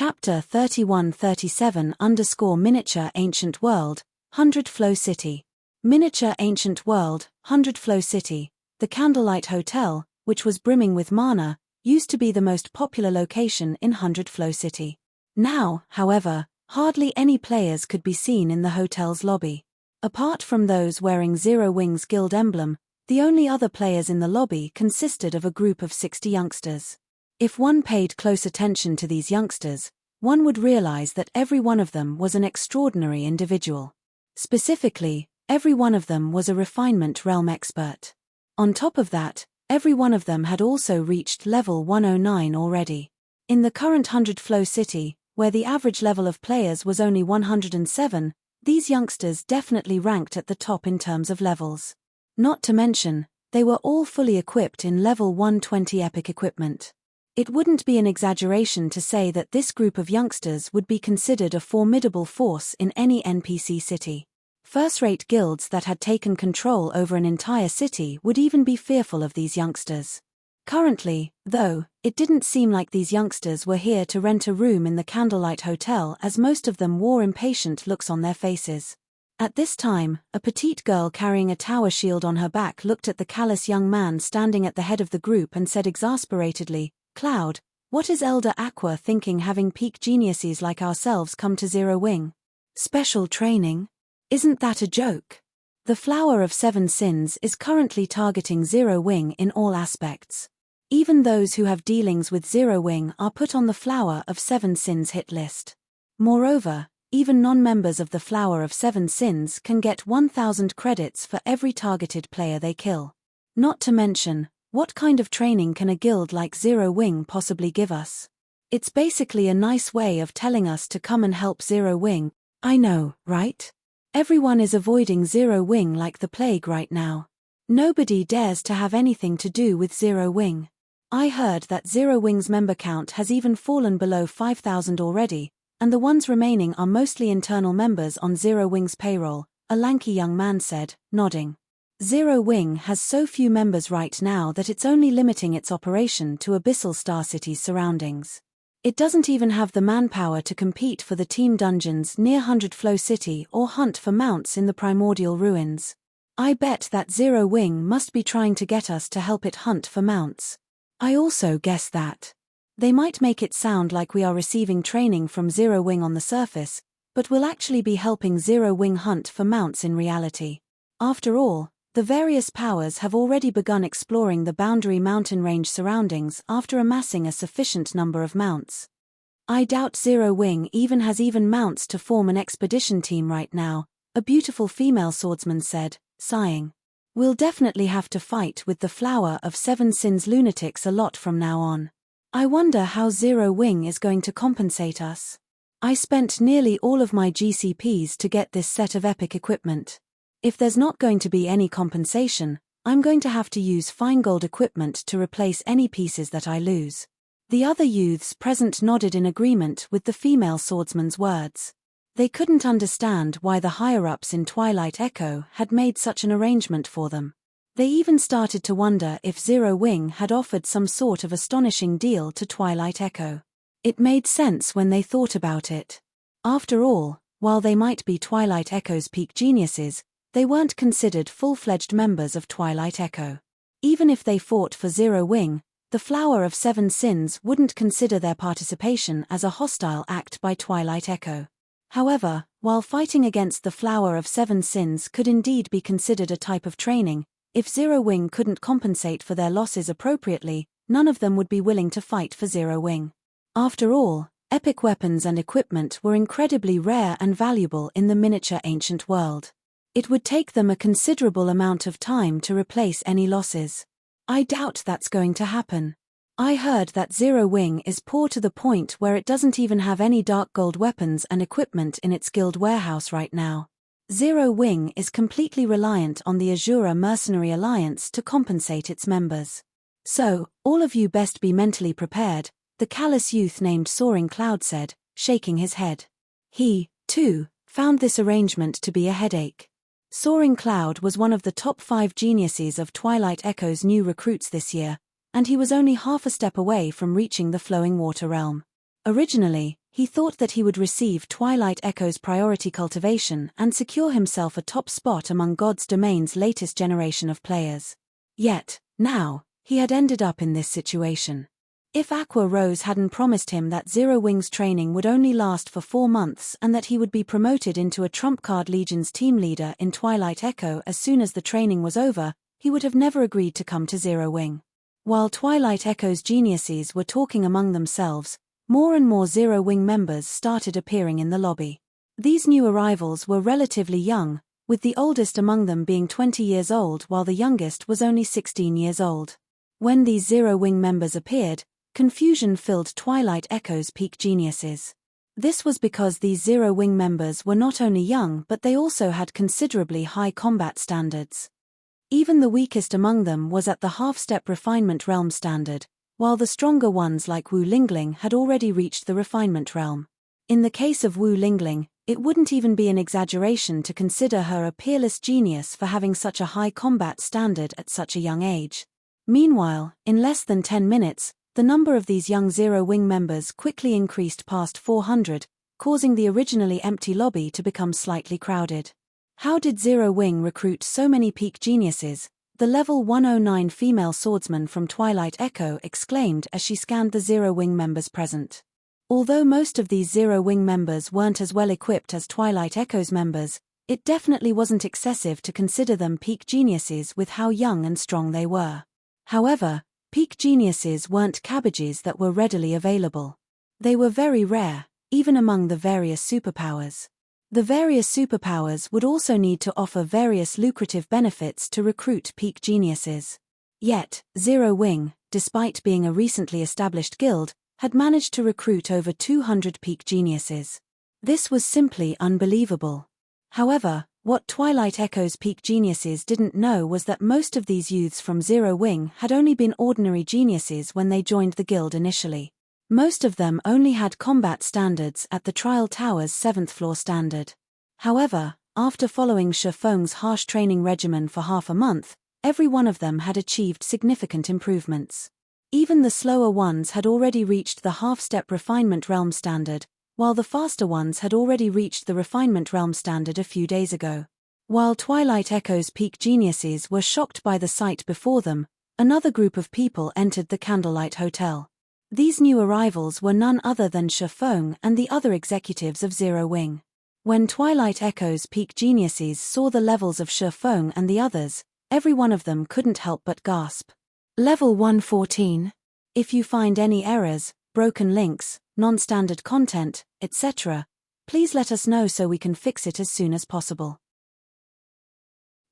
Chapter 3137_Miniature Ancient World, 100 Flow City. Miniature Ancient World, 100 Flow City. The Candlelight Hotel, which was brimming with mana, used to be the most popular location in 100 Flow City. Now, however, hardly any players could be seen in the hotel's lobby. Apart from those wearing Zero Wing's guild emblem, the only other players in the lobby consisted of a group of 60 youngsters. If one paid close attention to these youngsters, one would realize that every one of them was an extraordinary individual. Specifically, every one of them was a refinement realm expert. On top of that, every one of them had also reached level 109 already. In the current 100 Flow City, where the average level of players was only 107, these youngsters definitely ranked at the top in terms of levels. Not to mention, they were all fully equipped in level 120 epic equipment. It wouldn't be an exaggeration to say that this group of youngsters would be considered a formidable force in any NPC city. First-rate guilds that had taken control over an entire city would even be fearful of these youngsters. Currently, though, it didn't seem like these youngsters were here to rent a room in the Candlelight Hotel, as most of them wore impatient looks on their faces. At this time, a petite girl carrying a tower shield on her back looked at the callous young man standing at the head of the group and said exasperatedly, "Cloud, what is Elder Aqua thinking having peak geniuses like ourselves come to Zero Wing? Special training? Isn't that a joke?" The Flower of Seven Sins is currently targeting Zero Wing in all aspects. Even those who have dealings with Zero Wing are put on the Flower of Seven Sins hit list. Moreover, even non-members of the Flower of Seven Sins can get 1,000 credits for every targeted player they kill. Not to mention, what kind of training can a guild like Zero Wing possibly give us? It's basically a nice way of telling us to come and help Zero Wing. I know, right? Everyone is avoiding Zero Wing like the plague right now. Nobody dares to have anything to do with Zero Wing. I heard that Zero Wing's member count has even fallen below 5,000 already, and the ones remaining are mostly internal members on Zero Wing's payroll, a lanky young man said, nodding. Zero Wing has so few members right now that it's only limiting its operation to Abyssal Star City's surroundings. It doesn't even have the manpower to compete for the team dungeons near 100 Flow City or hunt for mounts in the primordial ruins. I bet that Zero Wing must be trying to get us to help it hunt for mounts. I also guess that they might make it sound like we are receiving training from Zero Wing on the surface, but we'll actually be helping Zero Wing hunt for mounts in reality. After all, the various powers have already begun exploring the boundary mountain range surroundings after amassing a sufficient number of mounts. I doubt Zero Wing even has mounts to form an expedition team right now, a beautiful female swordsman said, sighing. We'll definitely have to fight with the Flower of Seven Sins lunatics a lot from now on. I wonder how Zero Wing is going to compensate us. I spent nearly all of my GCPs to get this set of epic equipment. If there's not going to be any compensation, I'm going to have to use fine gold equipment to replace any pieces that I lose. The other youths present nodded in agreement with the female swordsman's words. They couldn't understand why the higher-ups in Twilight Echo had made such an arrangement for them. They even started to wonder if Zero Wing had offered some sort of astonishing deal to Twilight Echo. It made sense when they thought about it. After all, while they might be Twilight Echo's peak geniuses, they weren't considered full-fledged members of Twilight Echo. Even if they fought for Zero Wing, the Flower of Seven Sins wouldn't consider their participation as a hostile act by Twilight Echo. However, while fighting against the Flower of Seven Sins could indeed be considered a type of training, if Zero Wing couldn't compensate for their losses appropriately, none of them would be willing to fight for Zero Wing. After all, epic weapons and equipment were incredibly rare and valuable in the miniature ancient world. It would take them a considerable amount of time to replace any losses. I doubt that's going to happen. I heard that Zero Wing is poor to the point where it doesn't even have any dark gold weapons and equipment in its guild warehouse right now. Zero Wing is completely reliant on the Azura Mercenary Alliance to compensate its members. So, all of you best be mentally prepared, the callous youth named Soaring Cloud said, shaking his head. He, too, found this arrangement to be a headache. Soaring Cloud was one of the top 5 geniuses of Twilight Echo's new recruits this year, and he was only half a step away from reaching the Flowing Water Realm. Originally, He thought that he would receive Twilight Echo's priority cultivation and secure himself a top spot among God's Domain's latest generation of players. Yet, now, he had ended up in this situation. If Aqua Rose hadn't promised him that Zero Wings training would only last for 4 months and that he would be promoted into a Trump Card Legion's team leader in Twilight Echo as soon as the training was over, he would have never agreed to come to Zero Wing. While Twilight Echo's geniuses were talking among themselves, more and more Zero Wing members started appearing in the lobby. These new arrivals were relatively young, with the oldest among them being 20 years old while the youngest was only 16 years old. When these Zero Wing members appeared, confusion filled Twilight Echo's peak geniuses. This was because these Zero Wing members were not only young but they also had considerably high combat standards. Even the weakest among them was at the half-step refinement realm standard, while the stronger ones like Wu Lingling had already reached the refinement realm. In the case of Wu Lingling, it wouldn't even be an exaggeration to consider her a peerless genius for having such a high combat standard at such a young age. Meanwhile, in less than 10 minutes, the number of these young Zero Wing members quickly increased past 400, causing the originally empty lobby to become slightly crowded. How did Zero Wing recruit so many peak geniuses? The level 109 female swordsman from Twilight Echo exclaimed as she scanned the Zero Wing members present. Although most of these Zero Wing members weren't as well equipped as Twilight Echo's members, it definitely wasn't excessive to consider them peak geniuses with how young and strong they were. However, peak geniuses weren't cabbages that were readily available. They were very rare, even among the various superpowers. The various superpowers would also need to offer various lucrative benefits to recruit peak geniuses. Yet, Zero Wing, despite being a recently established guild, had managed to recruit over 200 peak geniuses. This was simply unbelievable. However, what Twilight Echo's peak geniuses didn't know was that most of these youths from Zero Wing had only been ordinary geniuses when they joined the guild initially. Most of them only had combat standards at the Trial Tower's 7th floor standard. However, after following Shifeng's harsh training regimen for half a month, every one of them had achieved significant improvements. Even the slower ones had already reached the half-step refinement realm standard, while the faster ones had already reached the refinement realm standard a few days ago. While Twilight Echo's peak geniuses were shocked by the sight before them, another group of people entered the Candlelight Hotel. These new arrivals were none other than Shifeng and the other executives of Zero Wing. When Twilight Echo's peak geniuses saw the levels of Shifeng and the others, every one of them couldn't help but gasp. Level 114. If you find any errors, broken links, non-standard content, etc., please let us know so we can fix it as soon as possible.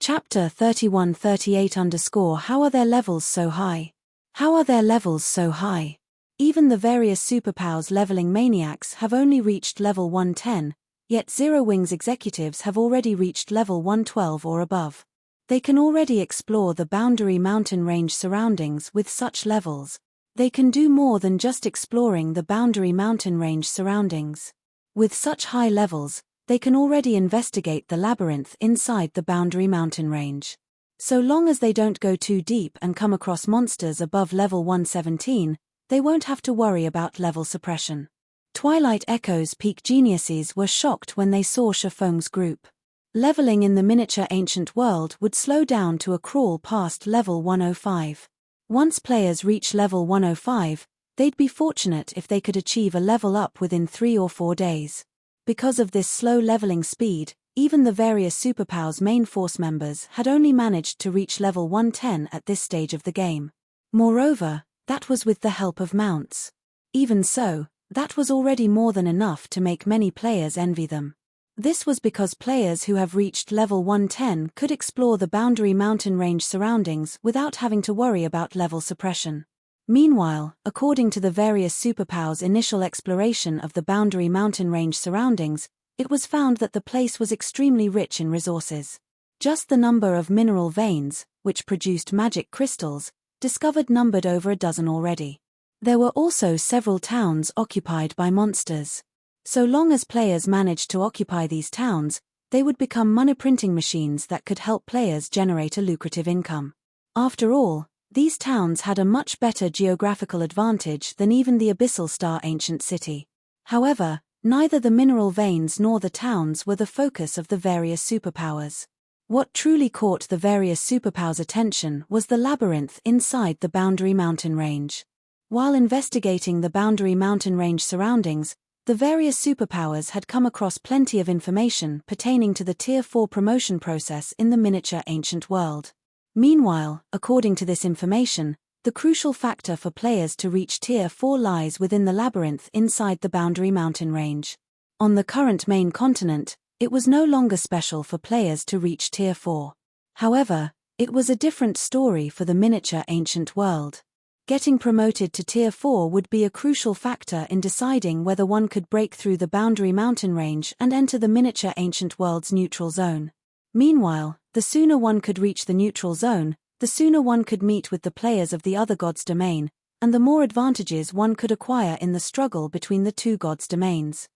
Chapter 3138 _ How are their levels so high? How are their levels so high? Even the various superpowers leveling maniacs have only reached level 110, yet Zero Wing's executives have already reached level 112 or above. They can already explore the Boundary Mountain Range surroundings with such levels. They can do more than just exploring the Boundary Mountain Range surroundings. With such high levels, they can already investigate the labyrinth inside the Boundary Mountain Range. So long as they don't go too deep and come across monsters above level 117, they won't have to worry about level suppression. Twilight Echo's peak geniuses were shocked when they saw Shifeng's group. Leveling in the miniature ancient world would slow down to a crawl past level 105. Once players reach level 105, they'd be fortunate if they could achieve a level up within 3 or 4 days. Because of this slow leveling speed, even the various superpowers main force members had only managed to reach level 110 at this stage of the game. Moreover, that was with the help of mounts. Even so, that was already more than enough to make many players envy them. This was because players who have reached level 110 could explore the Boundary Mountain Range surroundings without having to worry about level suppression. Meanwhile, according to the various superpowers' initial exploration of the Boundary Mountain Range surroundings, it was found that the place was extremely rich in resources. Just the number of mineral veins, which produced magic crystals, discovered numbered over a dozen already. There were also several towns occupied by monsters. So long as players managed to occupy these towns, they would become money printing machines that could help players generate a lucrative income. After all, these towns had a much better geographical advantage than even the Abyssal Star ancient city. However, neither the mineral veins nor the towns were the focus of the various superpowers. What truly caught the various superpowers' attention was the labyrinth inside the Boundary Mountain Range. While investigating the Boundary Mountain Range surroundings, the various superpowers had come across plenty of information pertaining to the Tier 4 promotion process in the miniature ancient world. Meanwhile, according to this information, the crucial factor for players to reach Tier 4 lies within the labyrinth inside the Boundary Mountain Range. On the current main continent, it was no longer special for players to reach Tier 4. However, it was a different story for the miniature ancient world. Getting promoted to Tier 4 would be a crucial factor in deciding whether one could break through the Boundary Mountain Range and enter the miniature ancient world's neutral zone. Meanwhile, the sooner one could reach the neutral zone, the sooner one could meet with the players of the other god's domain, and the more advantages one could acquire in the struggle between the two gods' domains.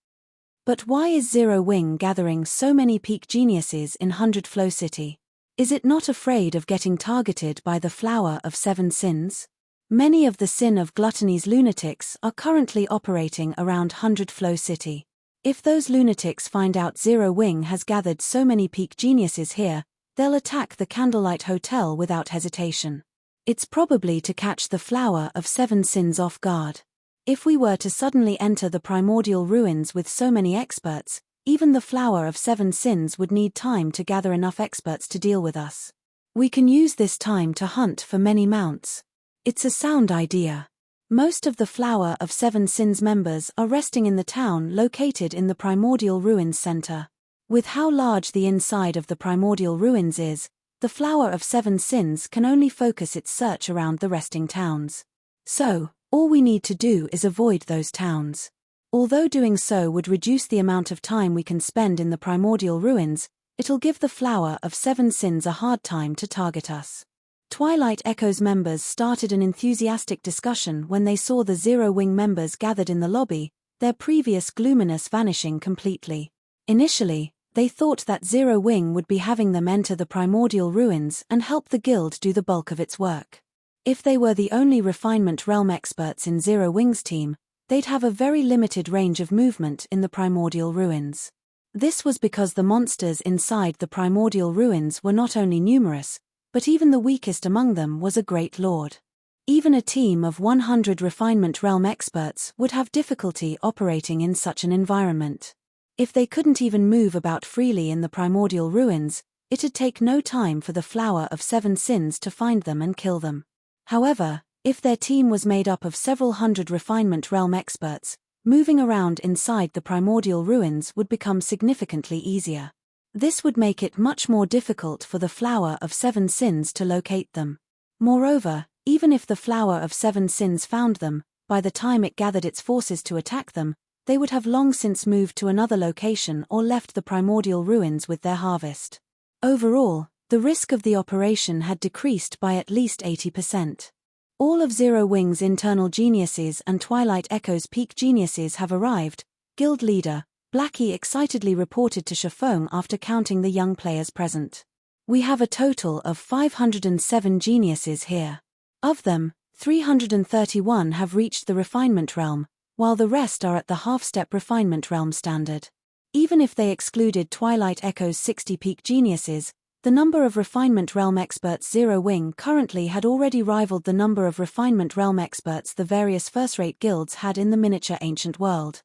But why is Zero Wing gathering so many peak geniuses in 100 Flow City? Is it not afraid of getting targeted by the Flower of Seven Sins? Many of the Sin of Gluttony's lunatics are currently operating around 100 Flow City. If those lunatics find out Zero Wing has gathered so many peak geniuses here, they'll attack the Candlelight Hotel without hesitation. It's probably to catch the Flower of Seven Sins off guard. If we were to suddenly enter the primordial ruins with so many experts, even the Flower of Seven Sins would need time to gather enough experts to deal with us. We can use this time to hunt for many mounts. It's a sound idea. Most of the Flower of Seven Sins members are resting in the town located in the primordial ruins center. With how large the inside of the primordial ruins is, the Flower of Seven Sins can only focus its search around the resting towns. So, all we need to do is avoid those towns. Although doing so would reduce the amount of time we can spend in the primordial ruins, it'll give the Flower of Seven Sins a hard time to target us. Twilight Echo's members started an enthusiastic discussion when they saw the Zero Wing members gathered in the lobby, their previous gloominess vanishing completely. Initially, they thought that Zero Wing would be having them enter the primordial ruins and help the guild do the bulk of its work. If they were the only refinement realm experts in Zero Wing's team, they'd have a very limited range of movement in the primordial ruins. This was because the monsters inside the primordial ruins were not only numerous, but even the weakest among them was a great lord. Even a team of 100 refinement realm experts would have difficulty operating in such an environment. If they couldn't even move about freely in the primordial ruins, it'd take no time for the Flower of Seven Sins to find them and kill them. However, if their team was made up of several hundred refinement realm experts, moving around inside the primordial ruins would become significantly easier. This would make it much more difficult for the Flower of Seven Sins to locate them. Moreover, even if the Flower of Seven Sins found them, by the time it gathered its forces to attack them, they would have long since moved to another location or left the primordial ruins with their harvest. Overall, the risk of the operation had decreased by at least 80%. All of Zero Wing's internal geniuses and Twilight Echo's peak geniuses have arrived, guild leader Blackie excitedly reported to Shafong after counting the young players present. We have a total of 507 geniuses here. Of them, 331 have reached the refinement realm, while the rest are at the half-step refinement realm standard. Even if they excluded Twilight Echo's 60 peak geniuses, the number of refinement realm experts Zero Wing currently had already rivaled the number of refinement realm experts the various first-rate guilds had in the miniature ancient world.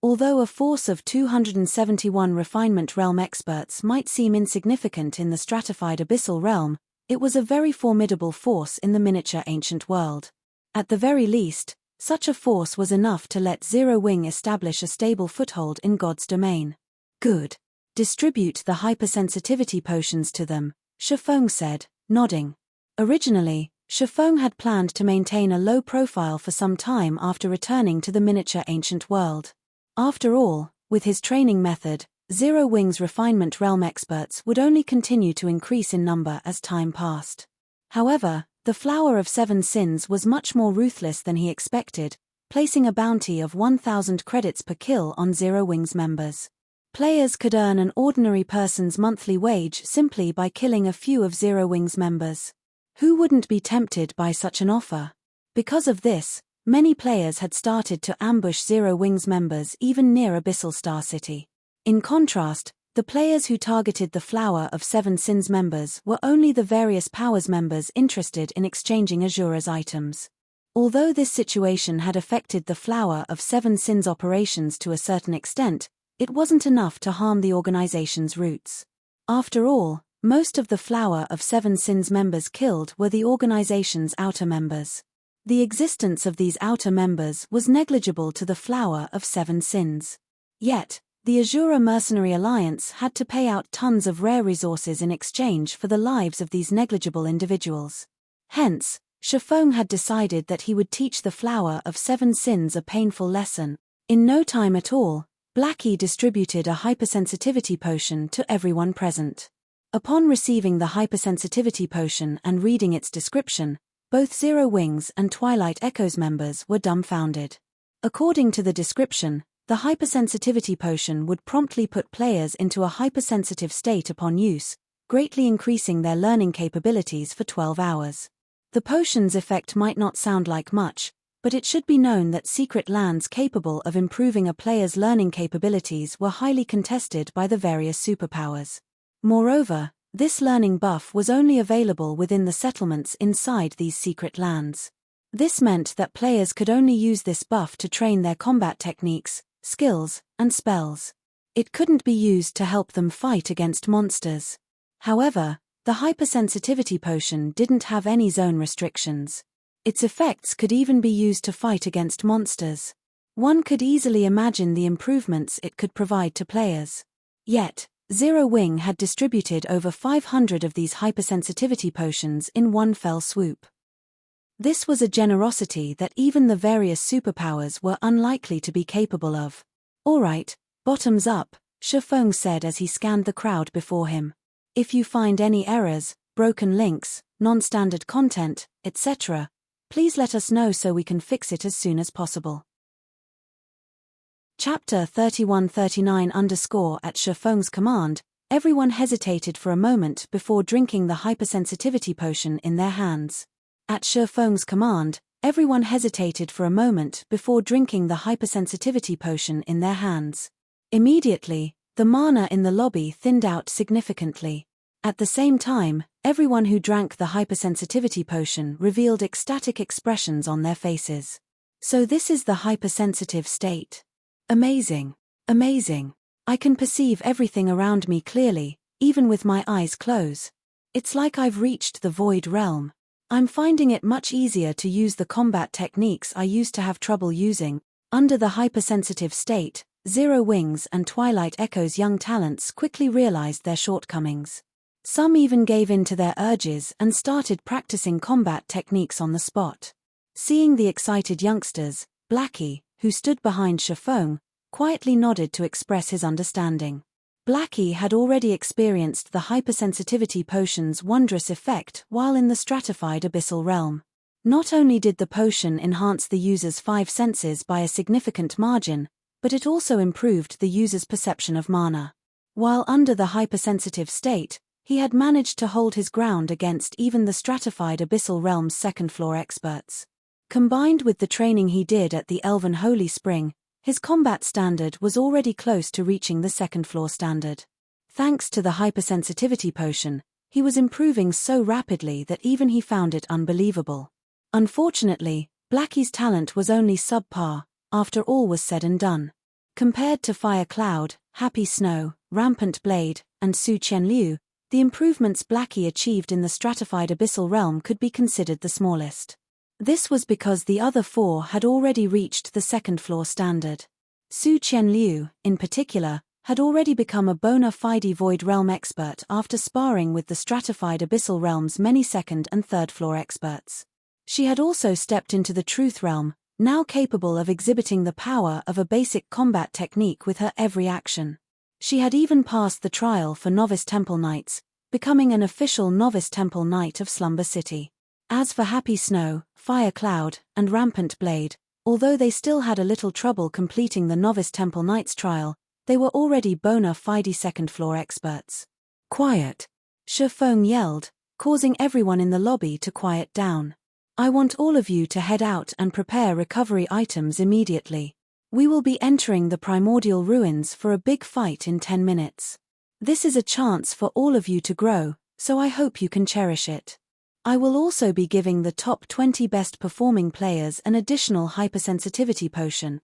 Although a force of 271 refinement realm experts might seem insignificant in the stratified abyssal realm, it was a very formidable force in the miniature ancient world. At the very least, such a force was enough to let Zero Wing establish a stable foothold in God's domain. Good. Distribute the hypersensitivity potions to them, Shafong said, nodding. Originally, Shafong had planned to maintain a low profile for some time after returning to the miniature ancient world. After all, with his training method, Zero Wing's refinement realm experts would only continue to increase in number as time passed. However, the Flower of Seven Sins was much more ruthless than he expected, placing a bounty of 1,000 credits per kill on Zero Wing's members. Players could earn an ordinary person's monthly wage simply by killing a few of Zero Wing's members. Who wouldn't be tempted by such an offer? Because of this, Many players had started to ambush Zero Wings members even near Abyssal Star City. In contrast, the players who targeted the Flower of Seven Sins members were only the various powers members interested in exchanging Azura's items. Although this situation had affected the Flower of Seven Sins operations to a certain extent, it wasn't enough to harm the organization's roots. After all, most of the Flower of Seven Sins members killed were the organization's outer members. The existence of these outer members was negligible to the Flower of Seven Sins. Yet, the Azura Mercenary Alliance had to pay out tons of rare resources in exchange for the lives of these negligible individuals. Hence, Shifeng had decided that he would teach the Flower of Seven Sins a painful lesson. In no time at all, Blackie distributed a hypersensitivity potion to everyone present. Upon receiving the hypersensitivity potion and reading its description, both Zero Wings and Twilight Echoes members were dumbfounded. According to the description, the hypersensitivity potion would promptly put players into a hypersensitive state upon use, greatly increasing their learning capabilities for 12 hours. The potion's effect might not sound like much, but it should be known that secret lands capable of improving a player's learning capabilities were highly contested by the various superpowers. Moreover, this learning buff was only available within the settlements inside these secret lands. This meant that players could only use this buff to train their combat techniques, skills, and spells. It couldn't be used to help them fight against monsters. However, the hypersensitivity potion didn't have any zone restrictions. Its effects could even be used to fight against monsters. One could easily imagine the improvements it could provide to players. Yet, Zero Wing had distributed over 500 of these hypersensitivity potions in one fell swoop. This was a generosity that even the various superpowers were unlikely to be capable of. "Alright, bottoms up," Shifeng said as he scanned the crowd before him. "If you find any errors, broken links, non-standard content, etc., please let us know so we can fix it as soon as possible." Chapter 3139 At Shifeng's command, everyone hesitated for a moment before drinking the hypersensitivity potion in their hands. At Shifeng's command, everyone hesitated for a moment before drinking the hypersensitivity potion in their hands. Immediately, the mana in the lobby thinned out significantly. At the same time, everyone who drank the hypersensitivity potion revealed ecstatic expressions on their faces. "So this is the hypersensitive state. Amazing. Amazing. I can perceive everything around me clearly, even with my eyes closed. It's like I've reached the void realm. I'm finding it much easier to use the combat techniques I used to have trouble using." Under the hypersensitive state, Zero Wings and Twilight Echoes' young talents quickly realized their shortcomings. Some even gave in to their urges and started practicing combat techniques on the spot. Seeing the excited youngsters, Blackie, who stood behind Shifeng, quietly nodded to express his understanding. Blackie had already experienced the hypersensitivity potion's wondrous effect while in the stratified abyssal realm. Not only did the potion enhance the user's 5 senses by a significant margin, but it also improved the user's perception of mana. While under the hypersensitive state, he had managed to hold his ground against even the stratified abyssal realm's second-floor experts. Combined with the training he did at the Elven Holy Spring, his combat standard was already close to reaching the second-floor standard. Thanks to the hypersensitivity potion, he was improving so rapidly that even he found it unbelievable. Unfortunately, Blackie's talent was only subpar, after all was said and done. Compared to Fire Cloud, Happy Snow, Rampant Blade, and Su Qianliu, the improvements Blackie achieved in the stratified abyssal realm could be considered the smallest. This was because the other 4 had already reached the second-floor standard. Su Qianliu, in particular, had already become a bona fide Void Realm expert after sparring with the stratified abyssal realm's many second and third-floor experts. She had also stepped into the Truth Realm, now capable of exhibiting the power of a basic combat technique with her every action. She had even passed the trial for Novice Temple Knights, becoming an official Novice Temple Knight of Slumber City. As for Happy Snow, Fire Cloud, and Rampant Blade, although they still had a little trouble completing the Novice Temple Knights trial, they were already bona fide second-floor experts. "Quiet!" Shifeng yelled, causing everyone in the lobby to quiet down. I want all of you to head out and prepare recovery items immediately. We will be entering the primordial ruins for a big fight in 10 minutes. This is a chance for all of you to grow, so I hope you can cherish it. I will also be giving the top 20 best performing players an additional hypersensitivity potion.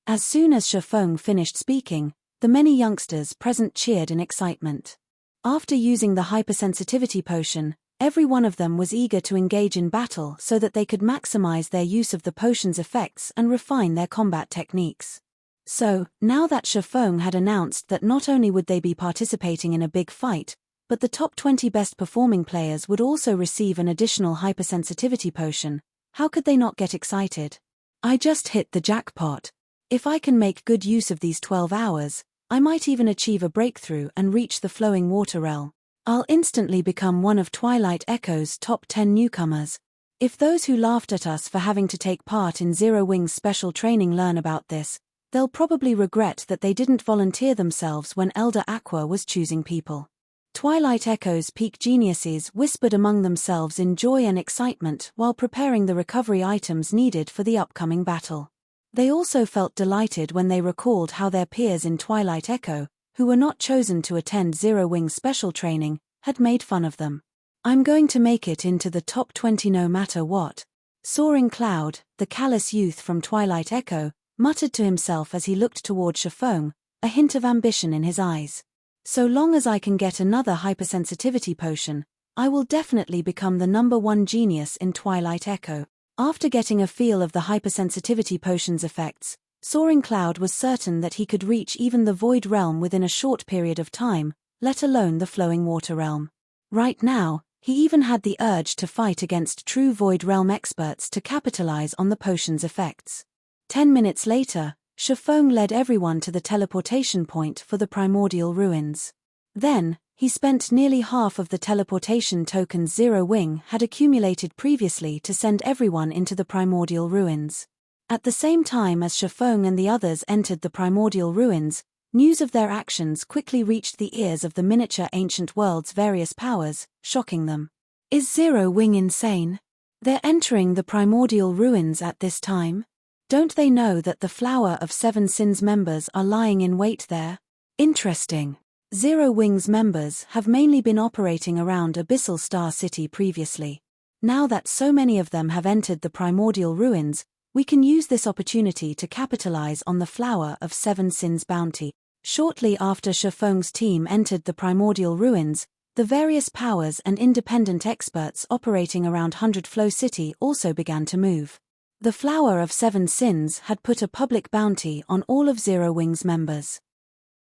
As soon as Shifeng finished speaking, the many youngsters present cheered in excitement. After using the hypersensitivity potion, every one of them was eager to engage in battle so that they could maximize their use of the potion's effects and refine their combat techniques. So, now that Shifeng had announced that not only would they be participating in a big fight, but the top 20 best performing players would also receive an additional hypersensitivity potion, how could they not get excited? I just hit the jackpot. If I can make good use of these 12 hours, I might even achieve a breakthrough and reach the flowing water realm. I'll instantly become one of Twilight Echo's top 10 newcomers. If those who laughed at us for having to take part in Zero Wing's special training learn about this, they'll probably regret that they didn't volunteer themselves when Elder Aqua was choosing people. Twilight Echo's peak geniuses whispered among themselves in joy and excitement while preparing the recovery items needed for the upcoming battle. They also felt delighted when they recalled how their peers in Twilight Echo, who were not chosen to attend Zero Wing's special training, had made fun of them. I'm going to make it into the top 20 no matter what. Soaring Cloud, the callous youth from Twilight Echo, muttered to himself as he looked toward Shifeng, a hint of ambition in his eyes. So long as I can get another hypersensitivity potion, I will definitely become the #1 genius in Twilight Echo. After getting a feel of the hypersensitivity potion's effects, Soaring Cloud was certain that he could reach even the Void Realm within a short period of time, let alone the Flowing Water Realm. Right now, he even had the urge to fight against true Void Realm experts to capitalize on the potion's effects. 10 minutes later, Shifeng led everyone to the teleportation point for the primordial ruins. Then, he spent nearly half of the teleportation tokens Zero Wing had accumulated previously to send everyone into the primordial ruins. At the same time as Shifeng and the others entered the primordial ruins, news of their actions quickly reached the ears of the miniature ancient world's various powers, shocking them. Is Zero Wing insane? They're entering the primordial ruins at this time? Don't they know that the Flower of Seven Sins members are lying in wait there? Interesting. Zero Wing's members have mainly been operating around Abyssal Star City previously. Now that so many of them have entered the primordial ruins, we can use this opportunity to capitalize on the Flower of Seven Sins bounty. Shortly after Shifeng's team entered the primordial ruins, the various powers and independent experts operating around 100 Flow City also began to move. The Flower of Seven Sins had put a public bounty on all of Zero Wing's members.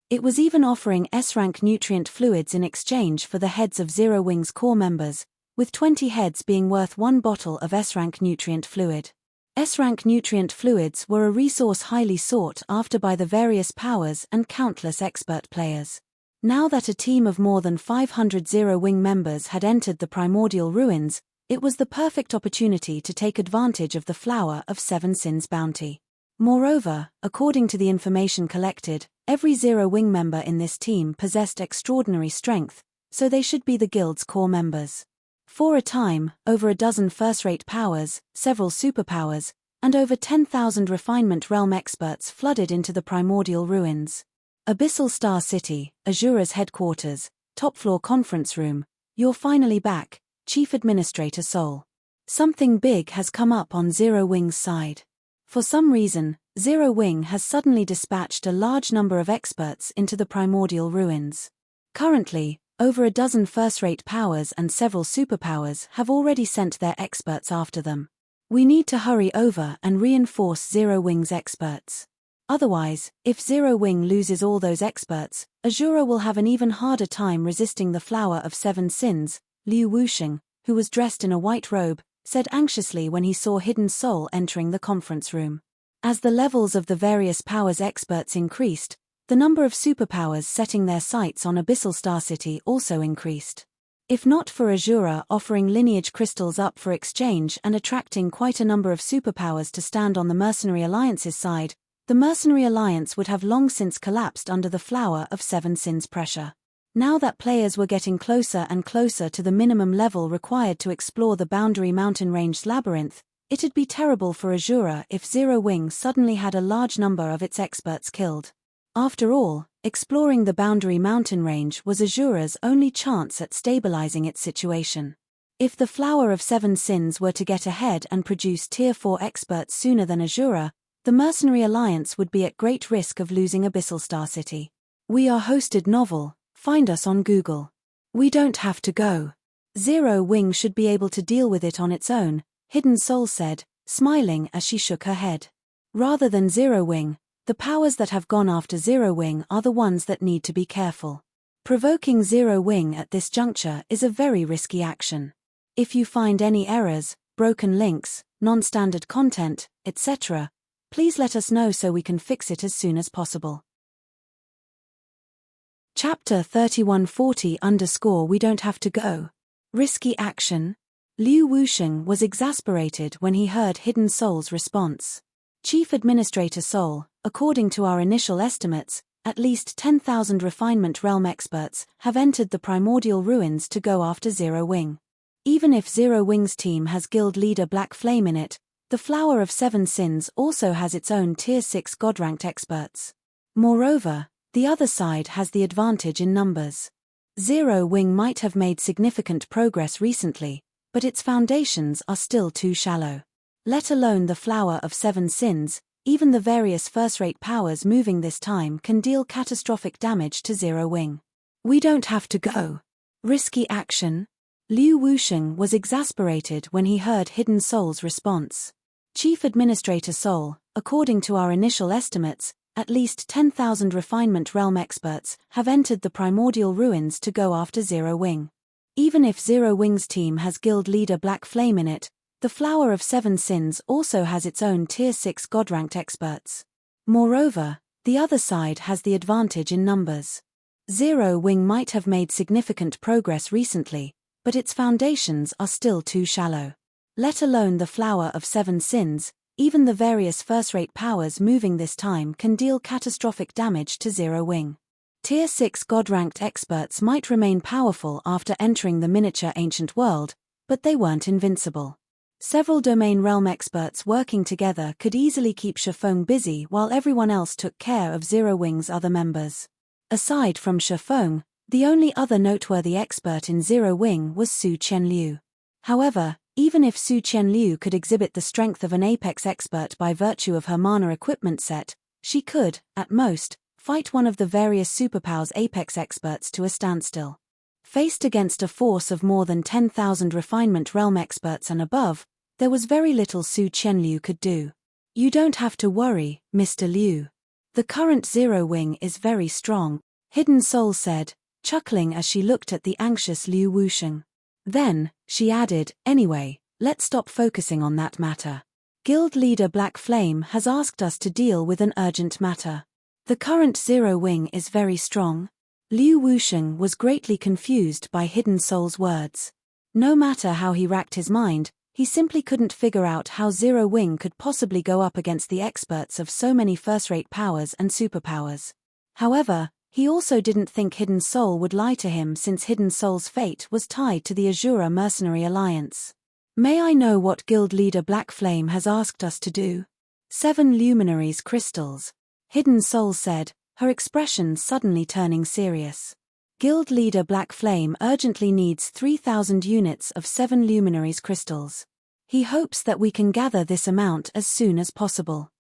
It was even offering S-rank nutrient fluids in exchange for the heads of Zero Wing's core members, with 20 heads being worth 1 bottle of S-rank nutrient fluid. S-rank nutrient fluids were a resource highly sought after by the various powers and countless expert players. Now that a team of more than 500 Zero Wing members had entered the primordial ruins, it was the perfect opportunity to take advantage of the Flower of Seven Sins bounty. Moreover, according to the information collected, every Zero Wing member in this team possessed extraordinary strength, so they should be the guild's core members. For a time, over a dozen first-rate powers, several superpowers, and over 10,000 refinement realm experts flooded into the primordial ruins. Abyssal Star City, Azura's headquarters, top-floor conference room. You're finally back, Chief Administrator Sol. Something big has come up on Zero Wing's side. For some reason, Zero Wing has suddenly dispatched a large number of experts into the primordial ruins. Currently, over a dozen first-rate powers and several superpowers have already sent their experts after them. We need to hurry over and reinforce Zero Wing's experts. Otherwise, if Zero Wing loses all those experts, Azura will have an even harder time resisting the Flower of Seven Sins. Liu Wusheng, who was dressed in a white robe, said anxiously when he saw Hidden Soul entering the conference room. As the levels of the various powers experts increased, the number of superpowers setting their sights on Abyssal Star City also increased. If not for Azura offering lineage crystals up for exchange and attracting quite a number of superpowers to stand on the Mercenary Alliance's side, the Mercenary Alliance would have long since collapsed under the Flower of Seven Sins pressure. Now that players were getting closer and closer to the minimum level required to explore the boundary mountain range's labyrinth, it'd be terrible for Azura if Zero Wing suddenly had a large number of its experts killed. After all, exploring the boundary mountain range was Azura's only chance at stabilizing its situation. If the Flower of Seven Sins were to get ahead and produce Tier 4 experts sooner than Azura, the Mercenary Alliance would be at great risk of losing Abyssal Star City. We are hosted novel. Find us on Google. We don't have to go. Zero Wing should be able to deal with it on its own, Hidden Soul said, smiling as she shook her head. Rather than Zero Wing, the powers that have gone after Zero Wing are the ones that need to be careful. Provoking Zero Wing at this juncture is a very risky action. If you find any errors, broken links, non-standard content, etc., please let us know so we can fix it as soon as possible. Chapter 3140 We don't have to go. Risky action. Liu Wusheng was exasperated when he heard Hidden Soul's response. Chief Administrator Soul, according to our initial estimates, at least 10,000 Refinement Realm experts have entered the primordial ruins to go after Zero Wing. Even if Zero Wing's team has guild leader Black Flame in it, the Flower of Seven Sins also has its own Tier 6 God-ranked experts. Moreover, the other side has the advantage in numbers. Zero Wing might have made significant progress recently, but its foundations are still too shallow. Let alone the Flower of Seven Sins, even the various first-rate powers moving this time can deal catastrophic damage to Zero Wing. We don't have to go. Risky action. Liu Wusheng was exasperated when he heard Hidden Soul's response. Chief Administrator Soul, according to our initial estimates, at least 10,000 Refinement Realm experts have entered the primordial ruins to go after Zero Wing. Even if Zero Wing's team has guild leader Black Flame in it, the Flower of Seven Sins also has its own Tier 6 God-ranked experts. Moreover, the other side has the advantage in numbers. Zero Wing might have made significant progress recently, but its foundations are still too shallow. Let alone the Flower of Seven Sins, even the various first-rate powers moving this time can deal catastrophic damage to Zero Wing. Tier 6 God-ranked experts might remain powerful after entering the miniature ancient world, but they weren't invincible. Several domain realm experts working together could easily keep Shifeng busy while everyone else took care of Zero Wing's other members. Aside from Shifeng, the only other noteworthy expert in Zero Wing was Su Qianliu. However, even if Su Qianliu could exhibit the strength of an apex expert by virtue of her mana equipment set, she could, at most, fight one of the various superpowers apex experts to a standstill. Faced against a force of more than 10,000 Refinement Realm experts and above, there was very little Su Qianliu could do. You don't have to worry, Mr. Liu. The current Zero Wing is very strong, Hidden Soul said, chuckling as she looked at the anxious Liu Wusheng. Then, she added, anyway, let's stop focusing on that matter. Guild leader Black Flame has asked us to deal with an urgent matter. The current Zero Wing is very strong. Liu Wusheng was greatly confused by Hidden Soul's words. No matter how he racked his mind, he simply couldn't figure out how Zero Wing could possibly go up against the experts of so many first-rate powers and superpowers. However, he also didn't think Hidden Soul would lie to him since Hidden Soul's fate was tied to the Azura Mercenary Alliance. May I know what Guild Leader Black Flame has asked us to do? 7 Luminaries Crystals. Hidden Soul said, her expression suddenly turning serious. Guild Leader Black Flame urgently needs 3,000 units of 7 Luminaries Crystals. He hopes that we can gather this amount as soon as possible.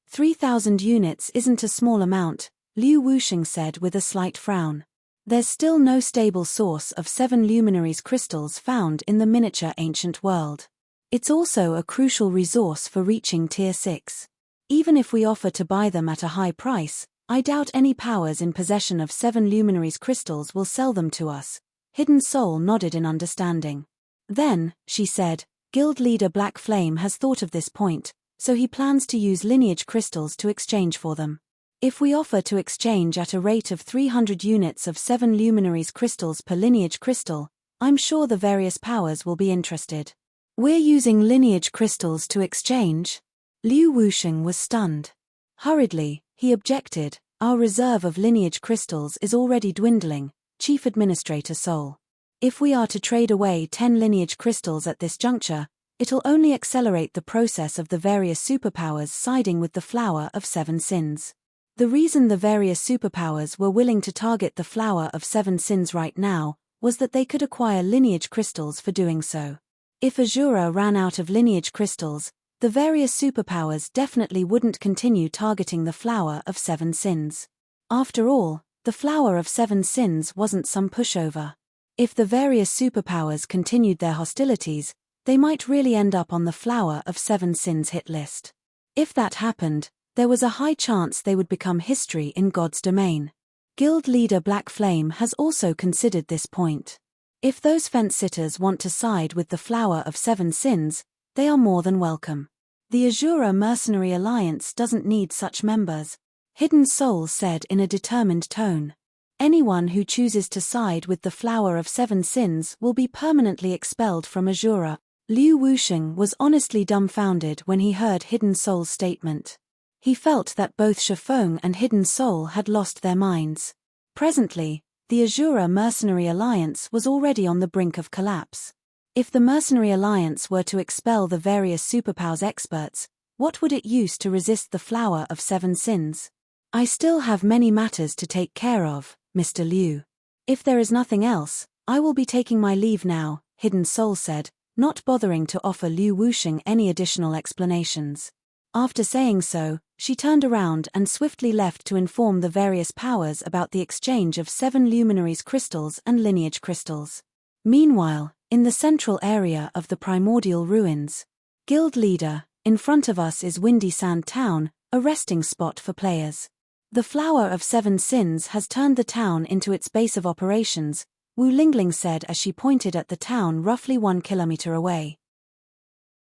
3,000 units isn't a small amount, Liu Wusheng said with a slight frown. There's still no stable source of 7 Luminaries crystals found in the miniature ancient world. It's also a crucial resource for reaching Tier 6. Even if we offer to buy them at a high price, I doubt any powers in possession of 7 Luminaries crystals will sell them to us. Hidden Soul nodded in understanding. Then, she said, Guild Leader Black Flame has thought of this point, so he plans to use lineage crystals to exchange for them. If we offer to exchange at a rate of 300 units of 7 Luminaries crystals per lineage crystal, I'm sure the various powers will be interested. We're using lineage crystals to exchange? Liu Wusheng was stunned. Hurriedly, he objected, Our reserve of lineage crystals is already dwindling, Chief Administrator Sol. If we are to trade away 10 lineage crystals at this juncture, it'll only accelerate the process of the various superpowers siding with the Flower of Seven Sins. The reason the various superpowers were willing to target the Flower of Seven Sins right now was that they could acquire lineage crystals for doing so. If Azura ran out of lineage crystals, the various superpowers definitely wouldn't continue targeting the Flower of Seven Sins. After all, the Flower of Seven Sins wasn't some pushover. If the various superpowers continued their hostilities, they might really end up on the Flower of Seven Sins hit list. If that happened, there was a high chance they would become history in God's domain. Guild leader Black Flame has also considered this point. If those fence-sitters want to side with the Flower of Seven Sins, they are more than welcome. The Azura Mercenary Alliance doesn't need such members, Hidden Soul said in a determined tone. Anyone who chooses to side with the Flower of Seven Sins will be permanently expelled from Azura. Liu Wusheng was honestly dumbfounded when he heard Hidden Soul's statement. He felt that both Shifeng and Hidden Soul had lost their minds. Presently, the Azura Mercenary Alliance was already on the brink of collapse. If the Mercenary Alliance were to expel the various superpowers experts, what would it use to resist the Flower of Seven Sins? I still have many matters to take care of, Mr. Liu. If there is nothing else, I will be taking my leave now, Hidden Soul said, not bothering to offer Liu Wusheng any additional explanations. After saying so, she turned around and swiftly left to inform the various powers about the exchange of 7 luminaries crystals and lineage crystals. Meanwhile, in the central area of the primordial ruins, Guild leader, in front of us is Windy Sand Town, a resting spot for players. The Flower of Seven Sins has turned the town into its base of operations, Wu Lingling said as she pointed at the town roughly 1 kilometer away.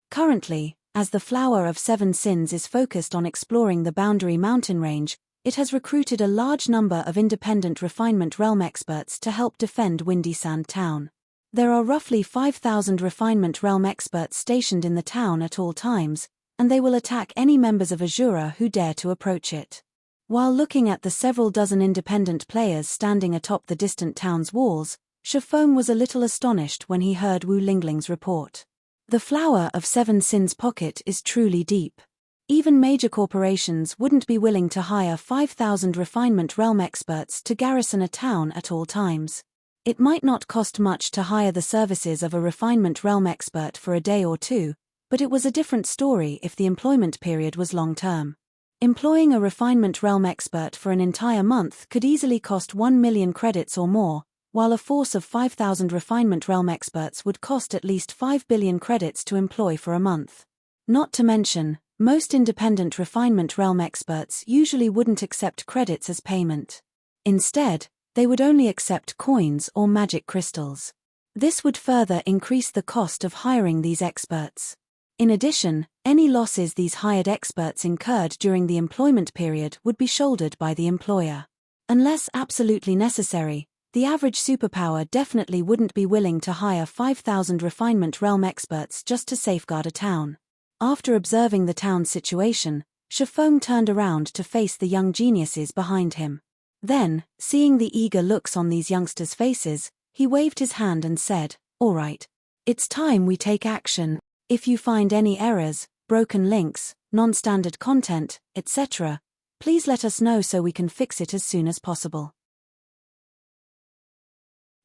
Currently, as the Flower of Seven Sins is focused on exploring the Boundary Mountain Range, it has recruited a large number of independent Refinement Realm experts to help defend Windy Sand Town. There are roughly 5,000 Refinement Realm experts stationed in the town at all times, and they will attack any members of Azura who dare to approach it. While looking at the several dozen independent players standing atop the distant town's walls, Shifeng was a little astonished when he heard Wu Lingling's report. The Flower of Seven Sins pocket is truly deep. Even major corporations wouldn't be willing to hire 5,000 Refinement Realm experts to garrison a town at all times. It might not cost much to hire the services of a Refinement Realm expert for a day or two, but it was a different story if the employment period was long-term. Employing a Refinement Realm expert for an entire month could easily cost 1 million credits or more, while a force of 5,000 Refinement Realm experts would cost at least 5 billion credits to employ for a month. Not to mention, most independent Refinement Realm experts usually wouldn't accept credits as payment. Instead, they would only accept coins or magic crystals. This would further increase the cost of hiring these experts. In addition, any losses these hired experts incurred during the employment period would be shouldered by the employer. Unless absolutely necessary, the average superpower definitely wouldn't be willing to hire 5,000 Refinement Realm experts just to safeguard a town. After observing the town's situation, Shifeng turned around to face the young geniuses behind him. Then, seeing the eager looks on these youngsters' faces, he waved his hand and said, "All right. It's time we take action. If you find any errors, broken links, non-standard content, etc., please let us know so we can fix it as soon as possible."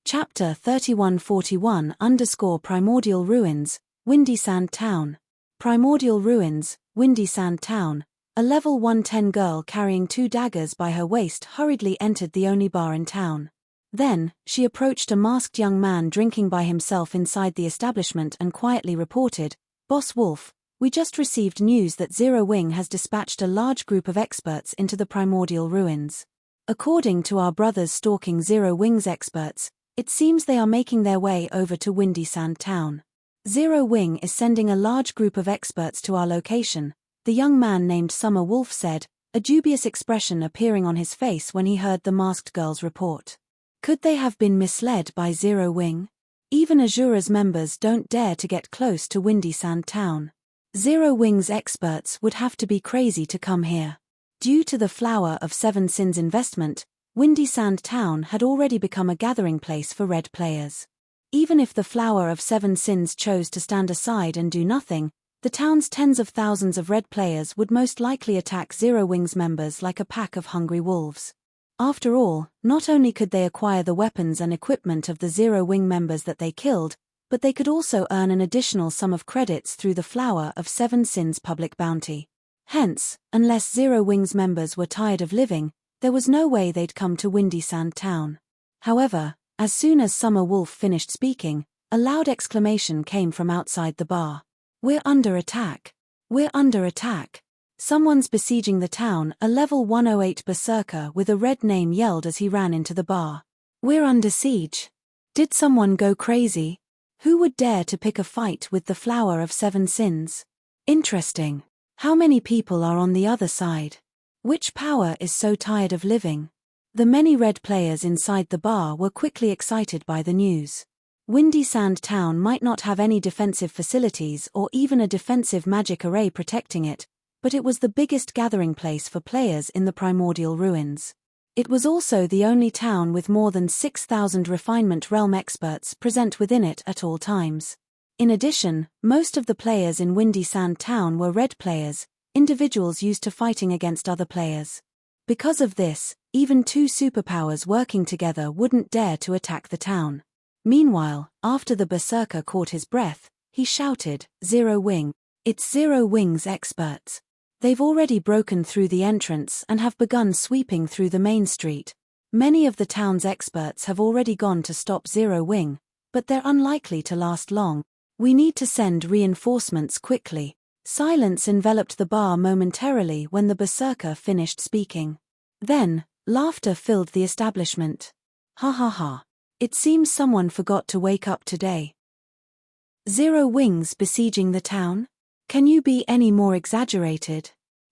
Chapter 3141_Primordial Ruins, Windy Sand Town. Primordial Ruins, Windy Sand Town. A level 110 girl carrying 2 daggers by her waist hurriedly entered the only bar in town. Then, she approached a masked young man drinking by himself inside the establishment and quietly reported, "Boss Wolf, we just received news that Zero Wing has dispatched a large group of experts into the Primordial Ruins. According to our brothers stalking Zero Wing's experts, it seems they are making their way over to Windy Sand Town. Zero Wing is sending a large group of experts to our location," the young man named Summer Wolf said, a dubious expression appearing on his face when he heard the masked girl's report. Could they have been misled by Zero Wing? Even Azura's members don't dare to get close to Windy Sand Town. Zero Wing's experts would have to be crazy to come here. Due to the Flower of Seven Sins investment, Windy Sand Town had already become a gathering place for red players. Even if the Flower of Seven Sins chose to stand aside and do nothing, the town's tens of thousands of red players would most likely attack Zero Wings members like a pack of hungry wolves. After all, not only could they acquire the weapons and equipment of the Zero Wing members that they killed, but they could also earn an additional sum of credits through the Flower of Seven Sins public bounty. Hence, unless Zero Wings members were tired of living, there was no way they'd come to Windy Sand Town. However, as soon as Summer Wolf finished speaking, a loud exclamation came from outside the bar. "We're under attack! We're under attack! Someone's besieging the town," a level 108 berserker with a red name yelled as he ran into the bar. "We're under siege! Did someone go crazy? Who would dare to pick a fight with the Flower of Seven Sins? Interesting. How many people are on the other side? Which power is so tired of living?" The many red players inside the bar were quickly excited by the news. Windy Sand Town might not have any defensive facilities or even a defensive magic array protecting it, but it was the biggest gathering place for players in the primordial ruins. It was also the only town with more than 6,000 refinement realm experts present within it at all times. In addition, most of the players in Windy Sand Town were red players, individuals used to fighting against other players. Because of this, even two superpowers working together wouldn't dare to attack the town. Meanwhile, after the berserker caught his breath, he shouted, "Zero Wing! It's Zero Wing's experts! They've already broken through the entrance and have begun sweeping through the main street. Many of the town's experts have already gone to stop Zero Wing, but they're unlikely to last long. We need to send reinforcements quickly." Silence enveloped the bar momentarily when the berserker finished speaking. Then, laughter filled the establishment. "Ha ha ha. It seems someone forgot to wake up today. Zero Wings besieging the town? Can you be any more exaggerated?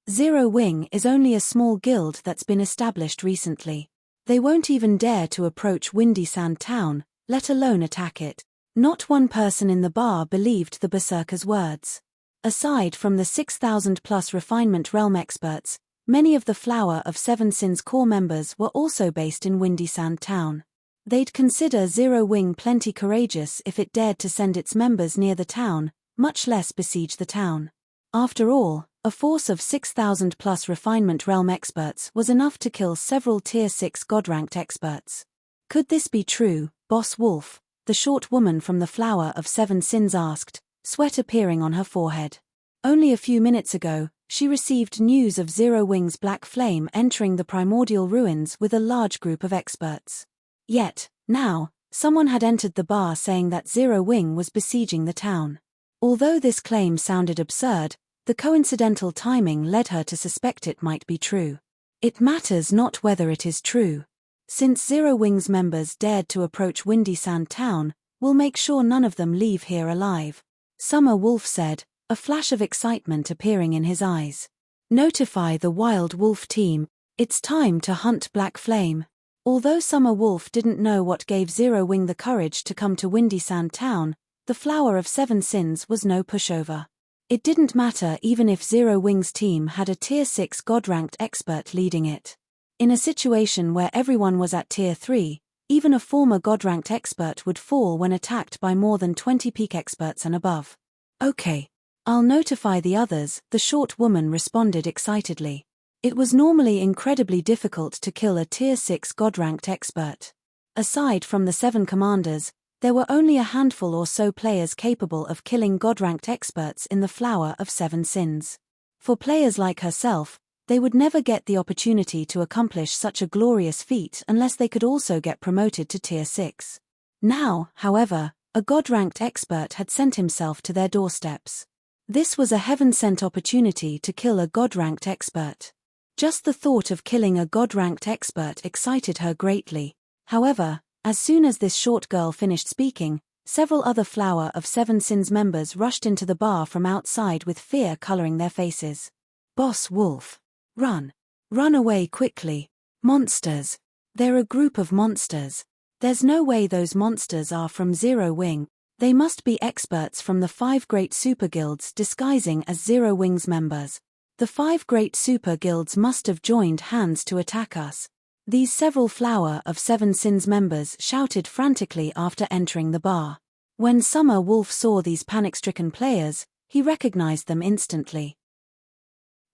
Zero Wing is only a small guild that's been established recently. They won't even dare to approach Windy Sand Town, let alone attack it." Not one person in the bar believed the berserker's words. Aside from the 6,000-plus refinement realm experts, many of the Flower of Seven Sins core members were also based in Windy Sand Town. They'd consider Zero Wing plenty courageous if it dared to send its members near the town, much less besiege the town. After all, a force of 6,000-plus refinement realm experts was enough to kill several Tier 6 God-ranked experts. Could this be true, Boss Wolf? The short woman from the Flower of Seven Sins asked, sweat appearing on her forehead. Only a few minutes ago, she received news of Zero Wing's black flame entering the primordial ruins with a large group of experts. Yet, now, someone had entered the bar saying that Zero Wing was besieging the town. Although this claim sounded absurd, the coincidental timing led her to suspect it might be true. It matters not whether it is true. Since Zero Wing's members dared to approach Windy Sand Town, we'll make sure none of them leave here alive. Summer Wolf said, a flash of excitement appearing in his eyes. Notify the Wild Wolf team, it's time to hunt Black Flame. Although Summer Wolf didn't know what gave Zero Wing the courage to come to Windy Sand Town, the Flower of Seven Sins was no pushover. It didn't matter even if Zero Wing's team had a Tier 6 God-ranked expert leading it. In a situation where everyone was at Tier 3, even a former God-ranked expert would fall when attacked by more than 20 peak experts and above. Okay. I'll notify the others, the short woman responded excitedly. It was normally incredibly difficult to kill a Tier 6 God-ranked expert. Aside from the 7 commanders, there were only a handful or so players capable of killing God-ranked experts in the Flower of Seven Sins. For players like herself, they would never get the opportunity to accomplish such a glorious feat unless they could also get promoted to Tier 6. Now, however, a God-ranked expert had sent himself to their doorsteps. This was a heaven-sent opportunity to kill a God-ranked expert. Just the thought of killing a God-ranked expert excited her greatly. However, as soon as this short girl finished speaking, several other Flower of Seven Sins members rushed into the bar from outside with fear coloring their faces. Boss Wolf. Run. Run away quickly. Monsters. They're a group of monsters. There's no way those monsters are from Zero Wing. They must be experts from the 5 great super guilds disguising as Zero Wing's members. The 5 great super guilds must have joined hands to attack us. These several Flower of Seven Sins members shouted frantically after entering the bar. When Summer Wolf saw these panic-stricken players, he recognized them instantly.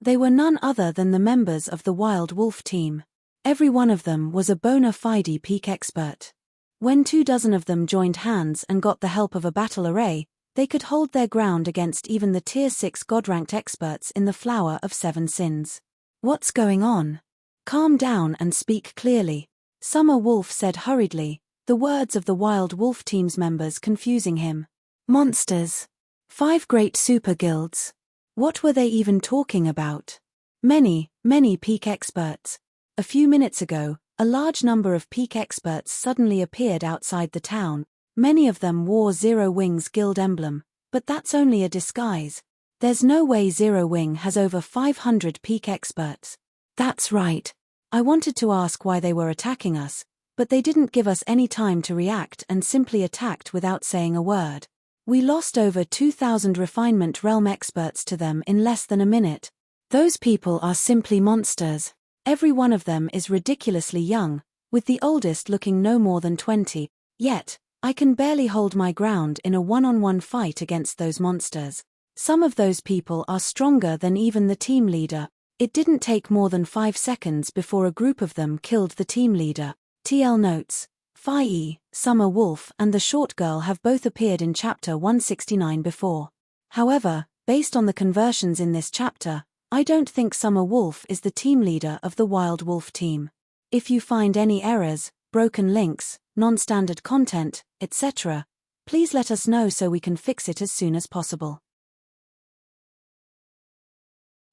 They were none other than the members of the Wild Wolf team. Every one of them was a bona fide peak expert. When 24 of them joined hands and got the help of a battle array, they could hold their ground against even the Tier 6 God-ranked experts in the Flower of Seven Sins. What's going on? Calm down and speak clearly, Summer Wolf said hurriedly, the words of the Wild Wolf team's members confusing him. Monsters. 5 great super guilds. What were they even talking about? Many peak experts. A few minutes ago, a large number of peak experts suddenly appeared outside the town. Many of them wore Zero Wing's guild emblem, but that's only a disguise. There's no way Zero Wing has over 500 peak experts. That's right. I wanted to ask why they were attacking us, but they didn't give us any time to react and simply attacked without saying a word. We lost over 2,000 refinement realm experts to them in less than a minute. Those people are simply monsters. Every one of them is ridiculously young, with the oldest looking no more than 20. Yet, I can barely hold my ground in a one-on-one fight against those monsters. Some of those people are stronger than even the team leader. It didn't take more than 5 seconds before a group of them killed the team leader. TL notes, Fai, Summer Wolf and the short girl have both appeared in chapter 169 before. However, based on the conversions in this chapter, I don't think Summer Wolf is the team leader of the Wild Wolf team. If you find any errors, broken links, non-standard content, etc., please let us know so we can fix it as soon as possible.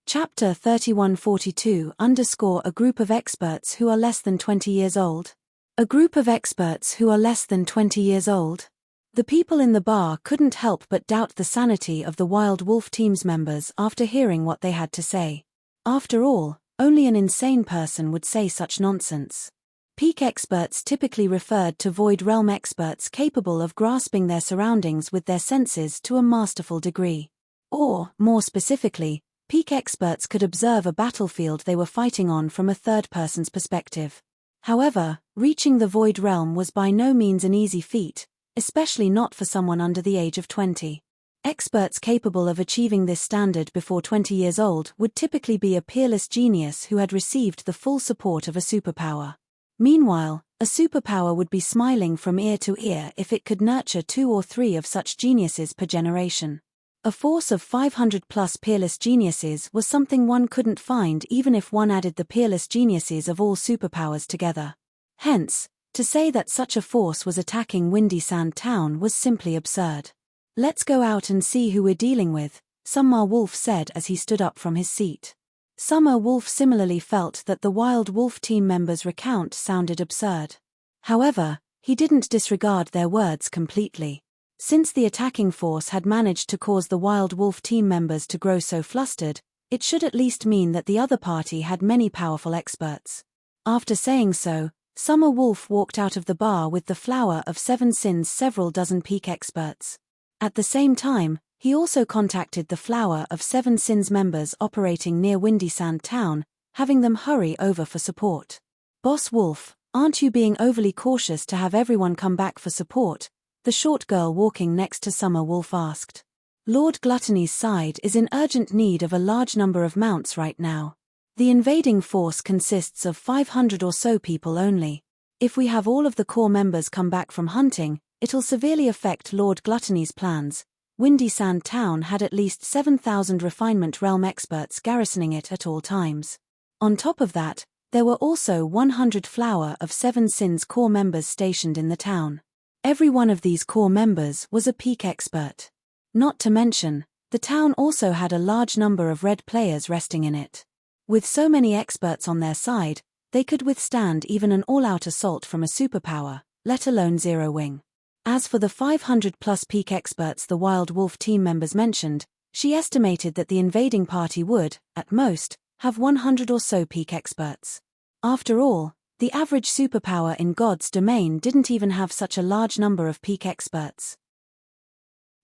Chapter 3142 _ A group of experts who are less than 20 years old. A group of experts who are less than 20 years old. The people in the bar couldn't help but doubt the sanity of the Wild Wolf team's members after hearing what they had to say. After all, only an insane person would say such nonsense. Peak experts typically referred to Void Realm experts capable of grasping their surroundings with their senses to a masterful degree. Or, more specifically, peak experts could observe a battlefield they were fighting on from a third person's perspective. However, reaching the Void Realm was by no means an easy feat, especially not for someone under the age of 20. Experts capable of achieving this standard before 20 years old would typically be a peerless genius who had received the full support of a superpower. Meanwhile, a superpower would be smiling from ear to ear if it could nurture 2 or 3 of such geniuses per generation. A force of 500+ peerless geniuses was something one couldn't find even if one added the peerless geniuses of all superpowers together. Hence, to say that such a force was attacking Windy Sand Town was simply absurd. Let's go out and see who we're dealing with, Summer Wolf said as he stood up from his seat. Summer Wolf similarly felt that the Wild Wolf team members' recount sounded absurd. However, he didn't disregard their words completely. Since the attacking force had managed to cause the Wild Wolf team members to grow so flustered, it should at least mean that the other party had many powerful experts. After saying so, Summer Wolf walked out of the bar with the Flower of Seven Sins' several dozen peak experts. At the same time, he also contacted the Flower of Seven Sins members operating near Windy Sand Town, having them hurry over for support. Boss Wolf, aren't you being overly cautious to have everyone come back for support? The short girl walking next to Summer Wolf asked. Lord Gluttony's side is in urgent need of a large number of mounts right now. The invading force consists of 500 or so people only. If we have all of the core members come back from hunting, it'll severely affect Lord Gluttony's plans. Windy Sand Town had at least 7,000 refinement realm experts garrisoning it at all times. On top of that, there were also 100 Flower of Seven Sins core members stationed in the town. Every one of these core members was a peak expert. Not to mention, the town also had a large number of red players resting in it. With so many experts on their side, they could withstand even an all-out assault from a superpower, let alone Zero Wing. As for the 500+ peak experts the Wild Wolf team members mentioned, she estimated that the invading party would, at most, have 100 or so peak experts. After all, the average superpower in God's domain didn't even have such a large number of peak experts.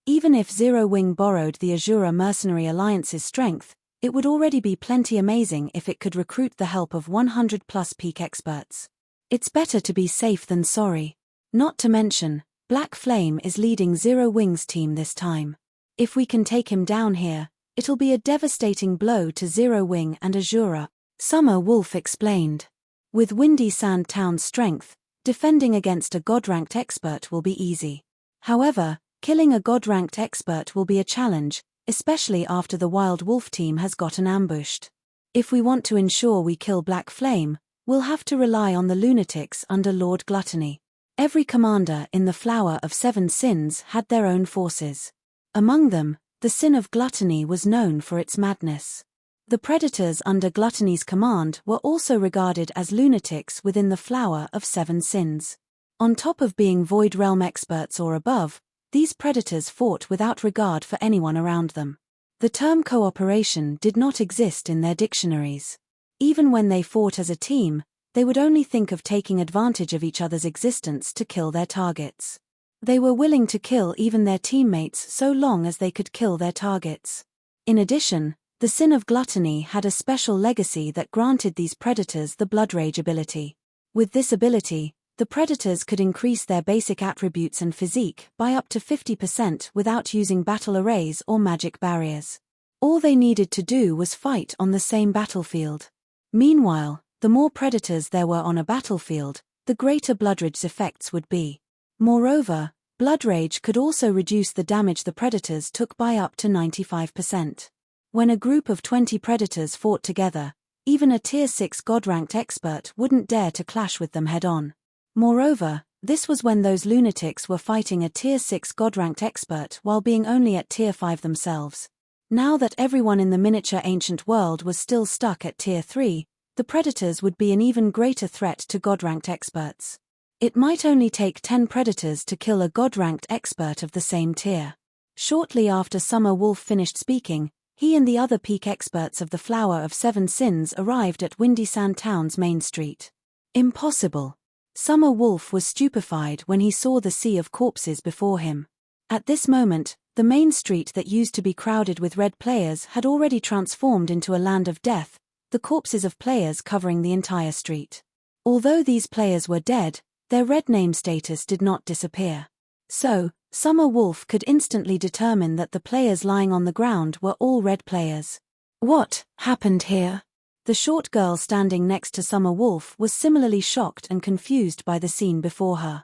Even if Zero Wing borrowed the Azura Mercenary Alliance's strength, It would already be plenty amazing if it could recruit the help of 100+ peak experts. It's better to be safe than sorry. Not to mention, Black Flame is leading Zero Wings team this time. If we can take him down here, it'll be a devastating blow to Zero Wing and Azura, Summer Wolf explained. With Windy Sand Town's strength, defending against a God-ranked expert will be easy. However, killing a God-ranked expert will be a challenge, especially after the Wild Wolf team has gotten ambushed. If we want to ensure we kill Black Flame, we'll have to rely on the lunatics under Lord Gluttony. Every commander in the Flower of Seven Sins had their own forces. Among them, the Sin of Gluttony was known for its madness. The predators under Gluttony's command were also regarded as lunatics within the Flower of Seven Sins. On top of being Void Realm experts or above, these predators fought without regard for anyone around them. The term cooperation did not exist in their dictionaries. Even when they fought as a team, they would only think of taking advantage of each other's existence to kill their targets. They were willing to kill even their teammates so long as they could kill their targets. In addition, the Sin of Gluttony had a special legacy that granted these predators the Blood Rage ability. With this ability, the predators could increase their basic attributes and physique by up to 50% without using battle arrays or magic barriers. All they needed to do was fight on the same battlefield. Meanwhile, the more predators there were on a battlefield, the greater Blood Rage's effects would be. Moreover, Blood Rage could also reduce the damage the predators took by up to 95%. When a group of 20 predators fought together, even a Tier 6 God-ranked expert wouldn't dare to clash with them head-on. Moreover, this was when those lunatics were fighting a Tier 6 God-ranked expert while being only at Tier 5 themselves. Now that everyone in the miniature ancient world was still stuck at Tier 3, the predators would be an even greater threat to God-ranked experts. It might only take 10 predators to kill a God-ranked expert of the same tier. Shortly after Summer Wolf finished speaking, he and the other peak experts of the Flower of Seven Sins arrived at Windy Sand Town's main street. Impossible. Summer Wolf was stupefied when he saw the sea of corpses before him. At this moment, the main street that used to be crowded with red players had already transformed into a land of death, the corpses of players covering the entire street. Although these players were dead, their red name status did not disappear. So, Summer Wolf could instantly determine that the players lying on the ground were all red players. What happened here? The short girl standing next to Summer Wolf was similarly shocked and confused by the scene before her.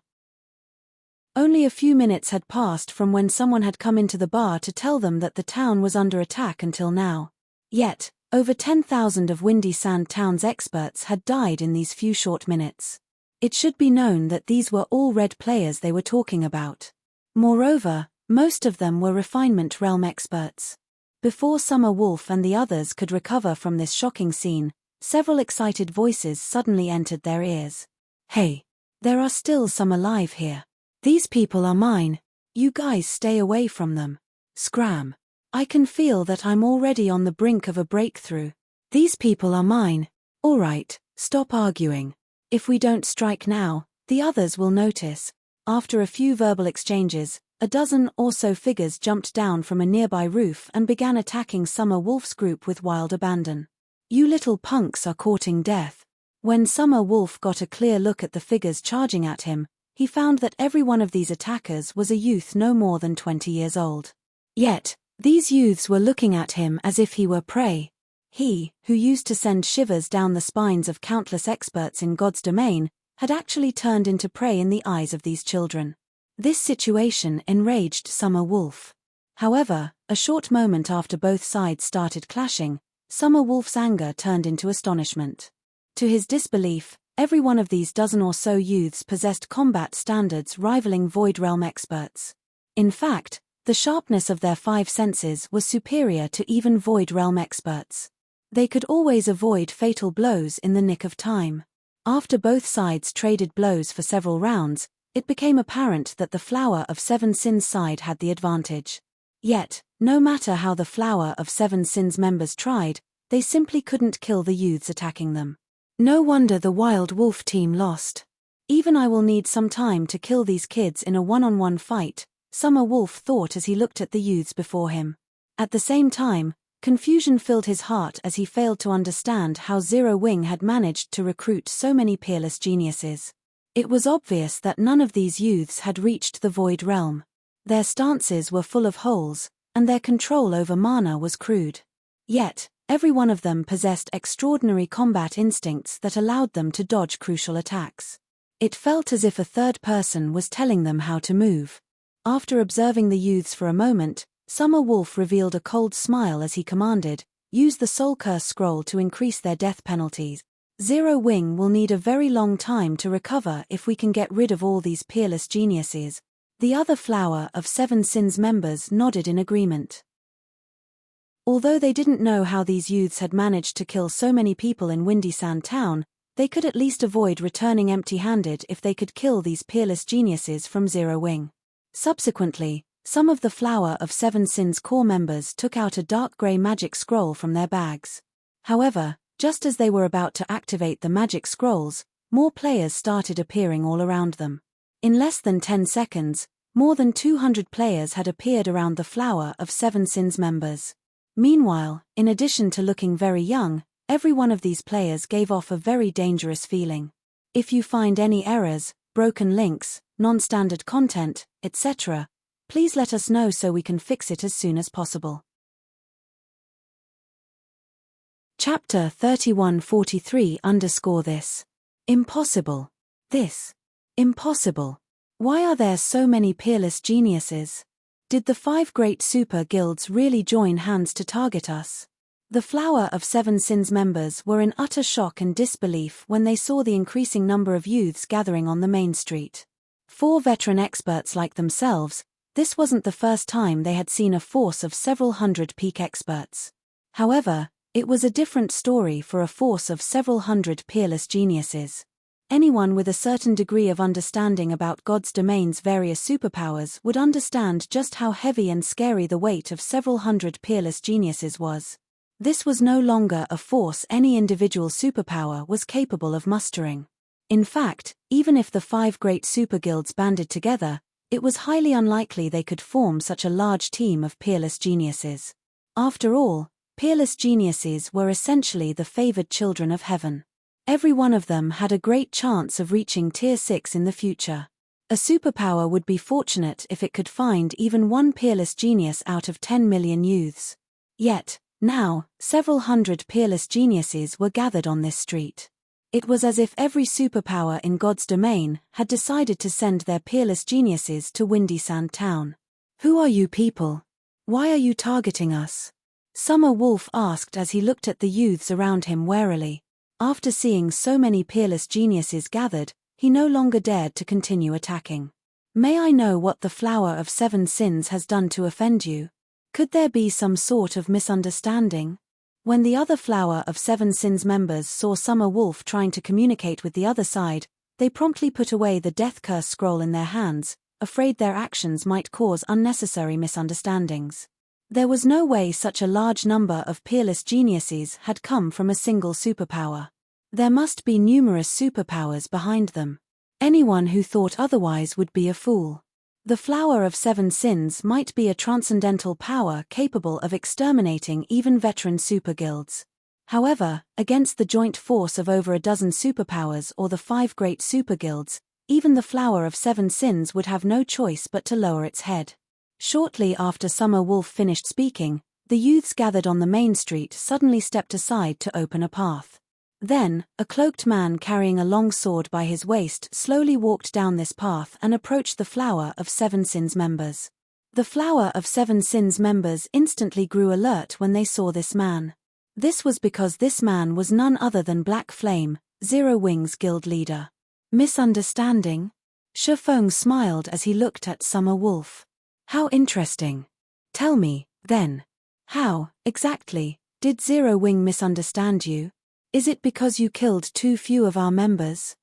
Only a few minutes had passed from when someone had come into the bar to tell them that the town was under attack until now. Yet, over 10,000 of Windy Sand Town's experts had died in these few short minutes. It should be known that these were all red players they were talking about. Moreover, most of them were Refinement Realm experts. Before Summer Wolf and the others could recover from this shocking scene, several excited voices suddenly entered their ears. Hey! There are still some alive here. These people are mine. You guys stay away from them. Scram! I can feel that I'm already on the brink of a breakthrough. These people are mine. Alright, stop arguing. If we don't strike now, the others will notice. After a few verbal exchanges, a dozen or so figures jumped down from a nearby roof and began attacking Summer Wolf's group with wild abandon. You little punks are courting death. When Summer Wolf got a clear look at the figures charging at him, he found that every one of these attackers was a youth no more than 20 years old. Yet, these youths were looking at him as if he were prey. He, who used to send shivers down the spines of countless experts in God's domain, had actually turned into prey in the eyes of these children. This situation enraged Summer Wolf. However, a short moment after both sides started clashing, Summer Wolf's anger turned into astonishment. To his disbelief, every one of these dozen or so youths possessed combat standards rivaling Void Realm experts. In fact, the sharpness of their 5 senses was superior to even Void Realm experts. They could always avoid fatal blows in the nick of time. After both sides traded blows for several rounds, it became apparent that the Flower of Seven Sins side had the advantage. Yet, no matter how the Flower of Seven Sins members tried, they simply couldn't kill the youths attacking them. No wonder the Wild Wolf team lost. Even I will need some time to kill these kids in a one-on-one fight, Summer Wolf thought as he looked at the youths before him. At the same time, Confusion filled his heart as he failed to understand how Zero Wing had managed to recruit so many peerless geniuses. It was obvious that none of these youths had reached the Void Realm. Their stances were full of holes, and their control over mana was crude. Yet, every one of them possessed extraordinary combat instincts that allowed them to dodge crucial attacks. It felt as if a third person was telling them how to move. After observing the youths for a moment, Summer Wolf revealed a cold smile as he commanded, "Use the Soul Curse scroll to increase their death penalties. Zero Wing will need a very long time to recover if we can get rid of all these peerless geniuses." The other Flower of Seven Sins members nodded in agreement. Although they didn't know how these youths had managed to kill so many people in Windy Sand Town, they could at least avoid returning empty-handed if they could kill these peerless geniuses from Zero Wing. Subsequently, some of the Flower of Seven Sins core members took out a dark grey magic scroll from their bags. However, just as they were about to activate the magic scrolls, more players started appearing all around them. In less than 10 seconds, more than 200 players had appeared around the Flower of Seven Sins members. Meanwhile, in addition to looking very young, every one of these players gave off a very dangerous feeling. If you find any errors, broken links, non-standard content, etc., please let us know so we can fix it as soon as possible. Chapter 3143_this. Impossible. This. Impossible. Why are there so many peerless geniuses? Did the 5 great super guilds really join hands to target us? The Flower of Seven Sins members were in utter shock and disbelief when they saw the increasing number of youths gathering on the main street. 4 veteran experts like themselves, this wasn't the first time they had seen a force of several hundred peak experts. However, it was a different story for a force of several hundred peerless geniuses. Anyone with a certain degree of understanding about God's domain's various superpowers would understand just how heavy and scary the weight of several hundred peerless geniuses was. This was no longer a force any individual superpower was capable of mustering. In fact, even if the 5 great super guilds banded together, it was highly unlikely they could form such a large team of peerless geniuses. After all, peerless geniuses were essentially the favored children of heaven. Every one of them had a great chance of reaching Tier 6 in the future. A superpower would be fortunate if it could find even one peerless genius out of 10 million youths. Yet, now, several hundred peerless geniuses were gathered on this street. It was as if every superpower in God's domain had decided to send their peerless geniuses to Windy Sand Town. "Who are you people? Why are you targeting us?" Summer Wolf asked as he looked at the youths around him warily. After seeing so many peerless geniuses gathered, he no longer dared to continue attacking. "May I know what the Flower of Seven Sins has done to offend you? Could there be some sort of misunderstanding?" When the other Flower of Seven Sins members saw Summer Wolf trying to communicate with the other side, they promptly put away the Death Curse scroll in their hands, afraid their actions might cause unnecessary misunderstandings. There was no way such a large number of peerless geniuses had come from a single superpower. There must be numerous superpowers behind them. Anyone who thought otherwise would be a fool. The Flower of Seven Sins might be a transcendental power capable of exterminating even veteran super guilds. However, against the joint force of over a dozen superpowers or the 5 great super guilds, even the Flower of Seven Sins would have no choice but to lower its head. Shortly after Summer Wolf finished speaking, the youths gathered on the main street suddenly stepped aside to open a path. Then, a cloaked man carrying a long sword by his waist slowly walked down this path and approached the Flower of Seven Sins members. The Flower of Seven Sins members instantly grew alert when they saw this man. This was because this man was none other than Black Flame, Zero Wing's guild leader. Misunderstanding? Shifeng smiled as he looked at Summer Wolf. "How interesting. Tell me, then. How, exactly, did Zero Wing misunderstand you? Is it because you killed too few of our members?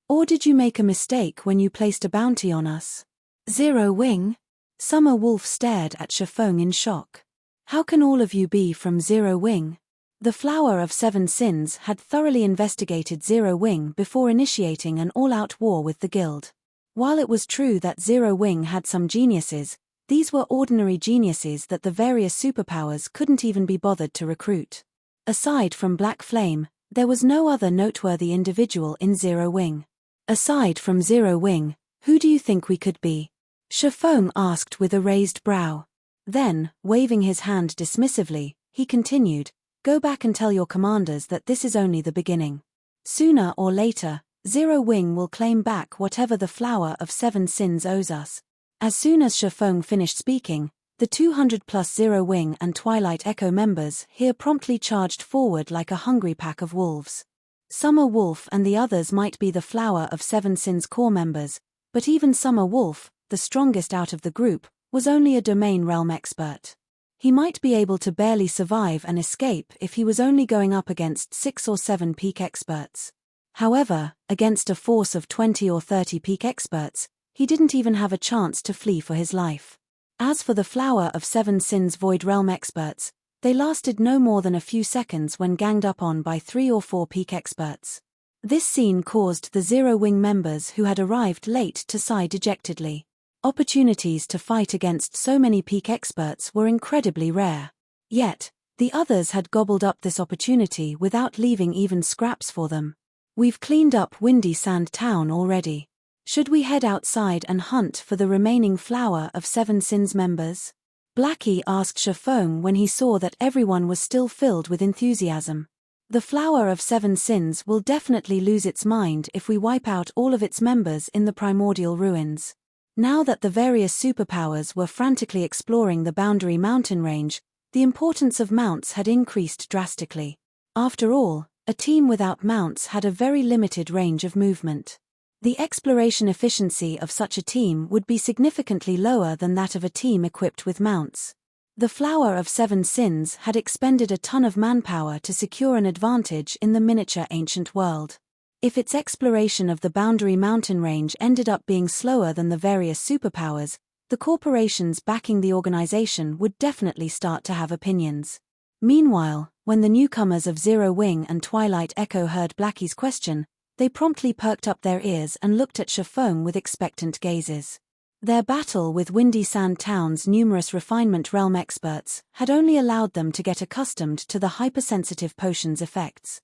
Or did you make a mistake when you placed a bounty on us?" "Zero Wing?" Summer Wolf stared at Shifeng in shock. "How can all of you be from Zero Wing?" The Flower of Seven Sins had thoroughly investigated Zero Wing before initiating an all-out war with the guild. While it was true that Zero Wing had some geniuses, These were ordinary geniuses that the various superpowers couldn't even be bothered to recruit. Aside from Black Flame, there was no other noteworthy individual in Zero Wing. Aside from Zero Wing, who do you think we could be? Shifeng asked with a raised brow. Then, waving his hand dismissively, he continued, "Go back and tell your commanders that this is only the beginning. Sooner or later, Zero Wing will claim back whatever the Flower of Seven Sins owes us." As soon as Shifeng finished speaking, the 200-plus Zero Wing and Twilight Echo members here promptly charged forward like a hungry pack of wolves. Summer Wolf and the others might be the Flower of Seven Sins core members, but even Summer Wolf, the strongest out of the group, was only a domain realm expert. He might be able to barely survive and escape if he was only going up against 6 or 7 peak experts. However, against a force of 20 or 30 peak experts, he didn't even have a chance to flee for his life. As for the Flower of Seven Sins Void Realm experts, they lasted no more than a few seconds when ganged up on by 3 or 4 peak experts. This scene caused the Zero Wing members who had arrived late to sigh dejectedly. Opportunities to fight against so many peak experts were incredibly rare. Yet, the others had gobbled up this opportunity without leaving even scraps for them. "We've cleaned up Windy Sand Town already. Should we head outside and hunt for the remaining Flower of Seven Sins members?" Blackie asked Shifeng when he saw that everyone was still filled with enthusiasm. "The Flower of Seven Sins will definitely lose its mind if we wipe out all of its members in the primordial ruins." Now that the various superpowers were frantically exploring the Boundary Mountain range, the importance of mounts had increased drastically. After all, a team without mounts had a very limited range of movement. The exploration efficiency of such a team would be significantly lower than that of a team equipped with mounts. The Flower of Seven Sins had expended a ton of manpower to secure an advantage in the miniature ancient world. If its exploration of the Boundary Mountain range ended up being slower than the various superpowers, the corporations backing the organization would definitely start to have opinions. Meanwhile, when the newcomers of Zero Wing and Twilight Echo heard Blackie's question, they promptly perked up their ears and looked at Shifeng with expectant gazes. Their battle with Windy Sand Town's numerous refinement realm experts had only allowed them to get accustomed to the hypersensitive potion's effects.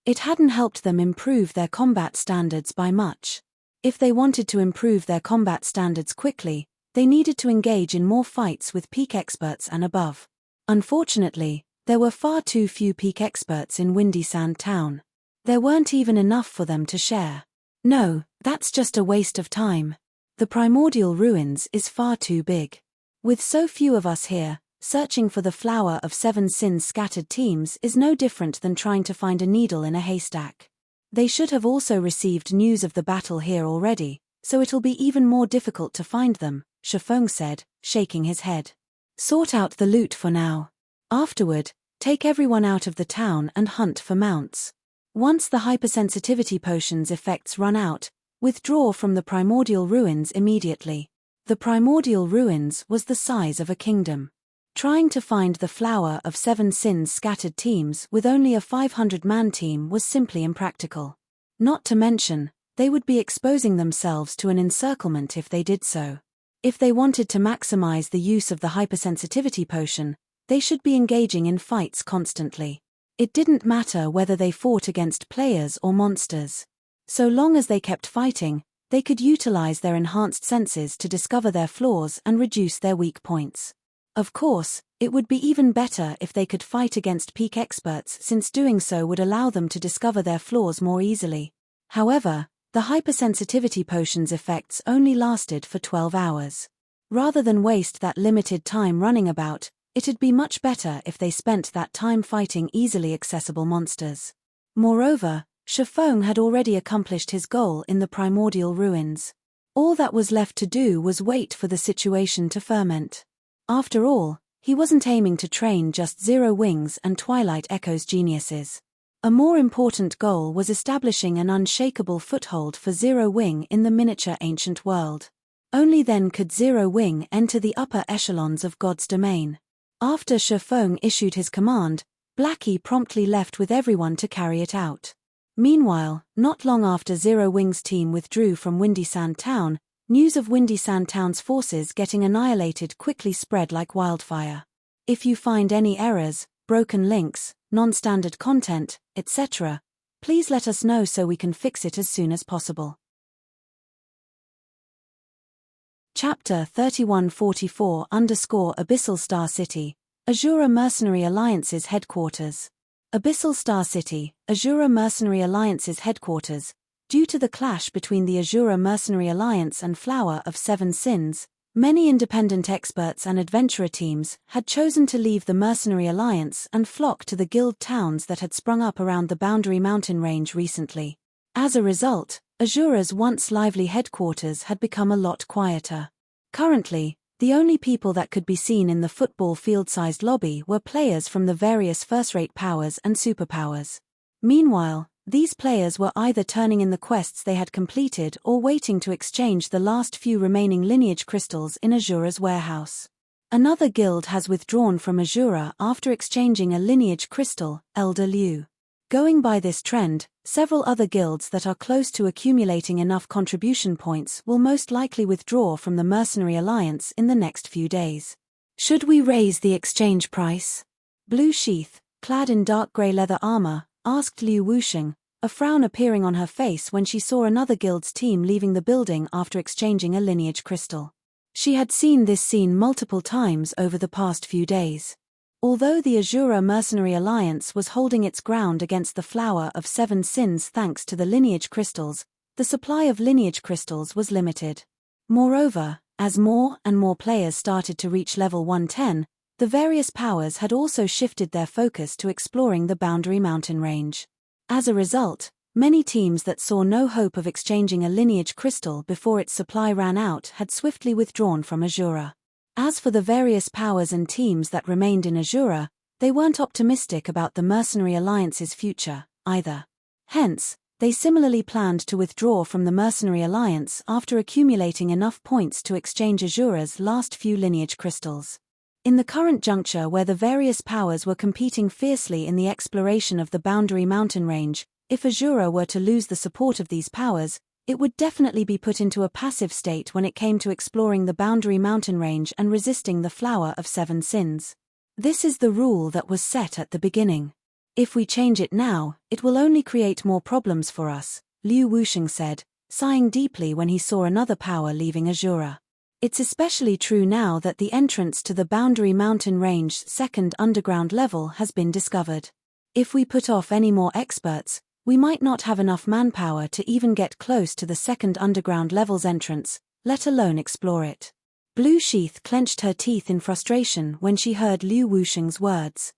It hadn't helped them improve their combat standards by much. If they wanted to improve their combat standards quickly, they needed to engage in more fights with peak experts and above. Unfortunately, there were far too few peak experts in Windy Sand Town. There weren't even enough for them to share. No, that's just a waste of time. The primordial ruins is far too big. With so few of us here, searching for the Flower of Seven Sins scattered teams is no different than trying to find a needle in a haystack. They should have also received news of the battle here already, so it'll be even more difficult to find them, Shifeng said, shaking his head. "Sort out the loot for now. Afterward, take everyone out of the town and hunt for mounts. Once the hypersensitivity potion's effects run out, withdraw from the primordial ruins immediately." The primordial ruins was the size of a kingdom. Trying to find the Flower of Seven Sins scattered teams with only a 500-man team was simply impractical. Not to mention, they would be exposing themselves to an encirclement if they did so. If they wanted to maximize the use of the hypersensitivity potion, they should be engaging in fights constantly. It didn't matter whether they fought against players or monsters. So long as they kept fighting, they could utilize their enhanced senses to discover their flaws and reduce their weak points. Of course, it would be even better if they could fight against peak experts, since doing so would allow them to discover their flaws more easily. However, the hypersensitivity potion's effects only lasted for 12 hours. Rather than waste that limited time running about, it'd be much better if they spent that time fighting easily accessible monsters. Moreover, Shifeng had already accomplished his goal in the primordial ruins. All that was left to do was wait for the situation to ferment. After all, he wasn't aiming to train just Zero Wings and Twilight Echo's geniuses. A more important goal was establishing an unshakable foothold for Zero Wing in the miniature ancient world. Only then could Zero Wing enter the upper echelons of God's domain. After Shifeng issued his command, Blackie promptly left with everyone to carry it out. Meanwhile, not long after Zero Wing's team withdrew from Windy Sand Town, News of Windy Sandtown's forces getting annihilated quickly spread like wildfire. If you find any errors, broken links, non-standard content, etc., please let us know so we can fix it as soon as possible. Chapter 3144 Abyssal Star City, Azura Mercenary Alliance's headquarters. Abyssal Star City, Azura Mercenary Alliance's headquarters. Due to the clash between the Azura Mercenary Alliance and Flower of Seven Sins, many independent experts and adventurer teams had chosen to leave the Mercenary Alliance and flock to the guild towns that had sprung up around the Boundary Mountain range recently. As a result, Azura's once lively headquarters had become a lot quieter. Currently, the only people that could be seen in the football field-sized lobby were players from the various first-rate powers and superpowers. Meanwhile, these players were either turning in the quests they had completed or waiting to exchange the last few remaining lineage crystals in Azura's warehouse. Another guild has withdrawn from Azura after exchanging a lineage crystal, Elder Liu. Going by this trend, several other guilds that are close to accumulating enough contribution points will most likely withdraw from the Mercenary Alliance in the next few days. Should we raise the exchange price? Blue Sheath, clad in dark grey leather armor, asked Liu Wusheng, a frown appearing on her face when she saw another guild's team leaving the building after exchanging a lineage crystal. She had seen this scene multiple times over the past few days. Although the Azura Mercenary Alliance was holding its ground against the Flower of Seven Sins thanks to the lineage crystals, the supply of lineage crystals was limited. Moreover, as more and more players started to reach level 110, the various powers had also shifted their focus to exploring the Boundary Mountain range. As a result, many teams that saw no hope of exchanging a lineage crystal before its supply ran out had swiftly withdrawn from Azura. As for the various powers and teams that remained in Azura, they weren't optimistic about the Mercenary Alliance's future, either. Hence, they similarly planned to withdraw from the Mercenary Alliance after accumulating enough points to exchange Azura's last few lineage crystals. In the current juncture where the various powers were competing fiercely in the exploration of the Boundary Mountain range, if Azura were to lose the support of these powers, it would definitely be put into a passive state when it came to exploring the Boundary Mountain range and resisting the Flower of Seven Sins. This is the rule that was set at the beginning. If we change it now, it will only create more problems for us, Liu Wusheng said, sighing deeply when he saw another power leaving Azura. It's especially true now that the entrance to the Boundary Mountain range's second underground level has been discovered. If we put off any more experts, we might not have enough manpower to even get close to the second underground level's entrance, let alone explore it. Blue Sheath clenched her teeth in frustration when she heard Liu Wusheng's words.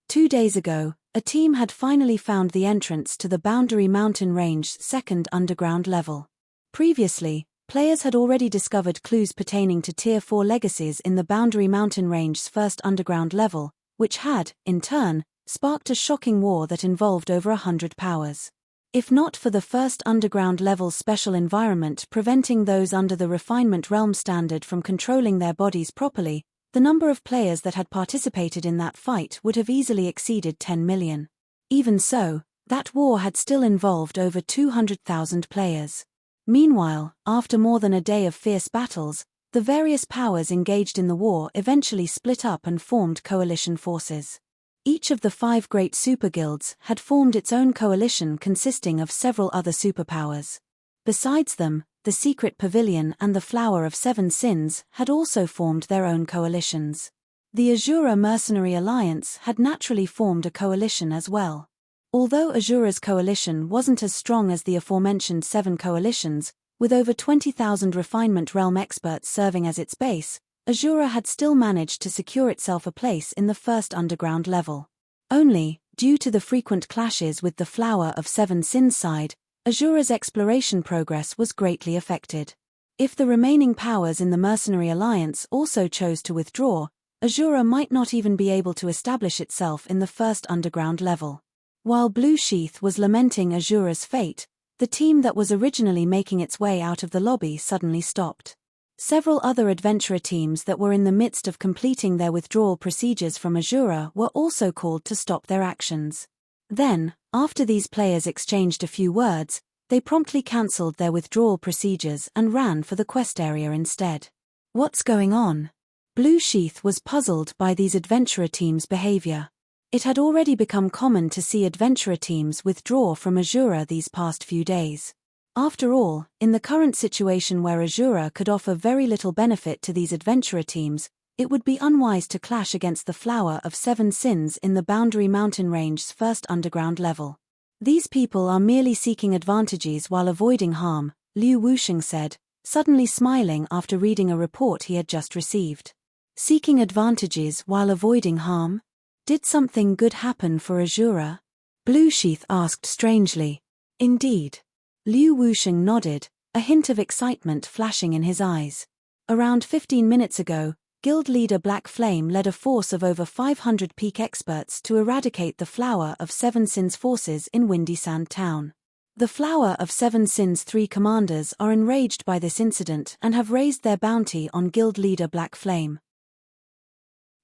2 days ago, a team had finally found the entrance to the Boundary Mountain range's second underground level. Previously, players had already discovered clues pertaining to Tier 4 legacies in the Boundary Mountain range's first underground level, which had, in turn, sparked a shocking war that involved over 100 powers. If not for the first underground level's special environment preventing those under the Refinement Realm standard from controlling their bodies properly, the number of players that had participated in that fight would have easily exceeded 10 million. Even so, that war had still involved over 200,000 players. Meanwhile, after more than a day of fierce battles, the various powers engaged in the war eventually split up and formed coalition forces. Each of the 5 great superguilds had formed its own coalition consisting of several other superpowers. Besides them, the Secret Pavilion and the Flower of Seven Sins had also formed their own coalitions. The Azura Mercenary Alliance had naturally formed a coalition as well. Although Azura's coalition wasn't as strong as the aforementioned 7 coalitions, with over 20,000 Refinement Realm experts serving as its base, Azura had still managed to secure itself a place in the first underground level. Only, due to the frequent clashes with the Flower of Seven Sins side, Azura's exploration progress was greatly affected. If the remaining powers in the Mercenary Alliance also chose to withdraw, Azura might not even be able to establish itself in the first underground level. While Blue Sheath was lamenting Azura's fate, the team that was originally making its way out of the lobby suddenly stopped. Several other adventurer teams that were in the midst of completing their withdrawal procedures from Azura were also called to stop their actions. Then, after these players exchanged a few words, They promptly cancelled their withdrawal procedures and ran for the quest area instead. What's going on? Blue Sheath was puzzled by these adventurer teams' behavior. It had already become common to see adventurer teams withdraw from Azura these past few days. After all, in the current situation where Azura could offer very little benefit to these adventurer teams, it would be unwise to clash against the Flower of Seven Sins in the Boundary Mountain Range's first underground level. These people are merely seeking advantages while avoiding harm, Liu Wusheng said, suddenly smiling after reading a report he had just received. Seeking advantages while avoiding harm? Did something good happen for Azura? Blue Sheath asked strangely. Indeed. Liu Wusheng nodded, a hint of excitement flashing in his eyes. Around 15 minutes ago, Guild leader Black Flame led a force of over 500 peak experts to eradicate the Flower of Seven Sins forces in Windy Sand Town. The Flower of Seven Sins' 3 commanders are enraged by this incident and have raised their bounty on Guild leader Black Flame.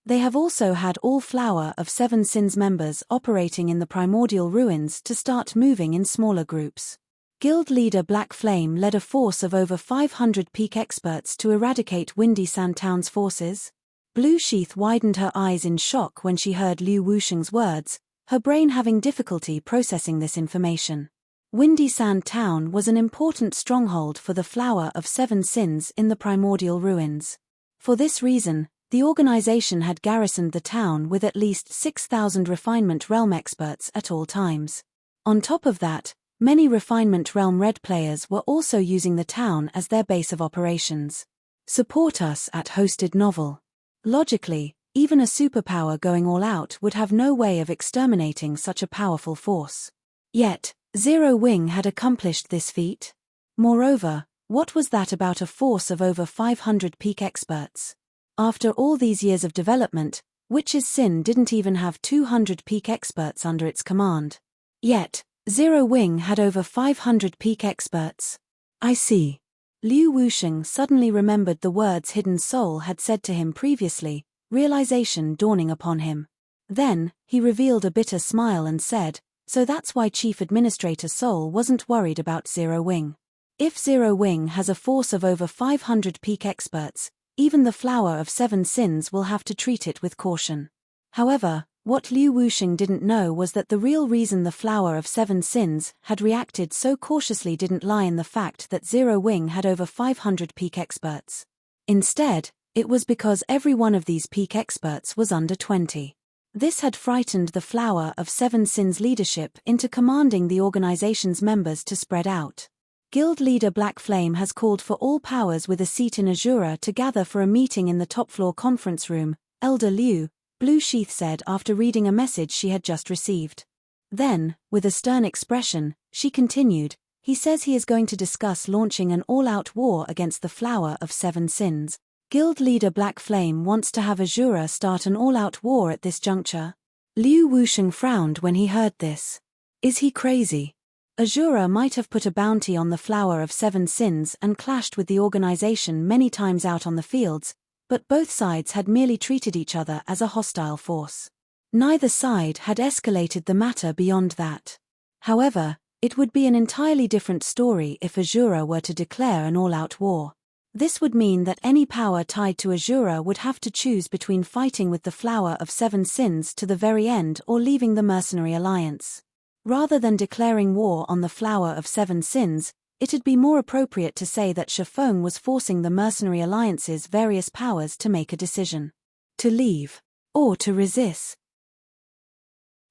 They have also had all Flower of Seven Sins members operating in the primordial ruins to start moving in smaller groups. Guild leader Black Flame led a force of over 500 peak experts to eradicate Windy Sand Town's forces. Blue Sheath widened her eyes in shock when she heard Liu Wusheng's words, her brain having difficulty processing this information. Windy Sand Town was an important stronghold for the Flower of Seven Sins in the primordial ruins. For this reason, the organization had garrisoned the town with at least 6,000 refinement realm experts at all times. On top of that, many Refinement Realm Red players were also using the town as their base of operations. Support us at hosted novel. Logically, even a superpower going all out would have no way of exterminating such a powerful force. Yet, Zero Wing had accomplished this feat. Moreover, what was that about a force of over 500 peak experts? After all these years of development, Witch's Sin didn't even have 200 peak experts under its command. Yet, Zero Wing had over 500 peak experts. I see. Liu Wusheng suddenly remembered the words Hidden Soul had said to him previously, realization dawning upon him. Then, he revealed a bitter smile and said, so that's why Chief Administrator Soul wasn't worried about Zero Wing. If Zero Wing has a force of over 500 peak experts, even the Flower of Seven Sins will have to treat it with caution. However, what Liu Wusheng didn't know was that the real reason the Flower of Seven Sins had reacted so cautiously didn't lie in the fact that Zero Wing had over 500 peak experts. Instead, it was because every one of these peak experts was under 20. This had frightened the Flower of Seven Sins leadership into commanding the organization's members to spread out. Guild leader Black Flame has called for all powers with a seat in Azura to gather for a meeting in the top-floor conference room, Elder Liu, Blue Sheath said after reading a message she had just received. Then, with a stern expression, she continued, he says he is going to discuss launching an all-out war against the Flower of Seven Sins. Guild leader Black Flame wants to have Azura start an all-out war at this juncture. Liu Wusheng frowned when he heard this. Is he crazy? Azura might have put a bounty on the Flower of Seven Sins and clashed with the organization many times out on the fields, but both sides had merely treated each other as a hostile force. Neither side had escalated the matter beyond that. However, it would be an entirely different story if Azura were to declare an all-out war. This would mean that any power tied to Azura would have to choose between fighting with the Flower of Seven Sins to the very end or leaving the mercenary alliance. Rather than declaring war on the Flower of Seven Sins, it'd be more appropriate to say that Shifeng was forcing the mercenary alliance's various powers to make a decision. To leave. Or to resist.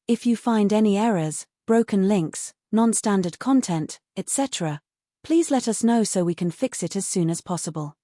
If you find any errors, broken links, non-standard content, etc., please let us know so we can fix it as soon as possible.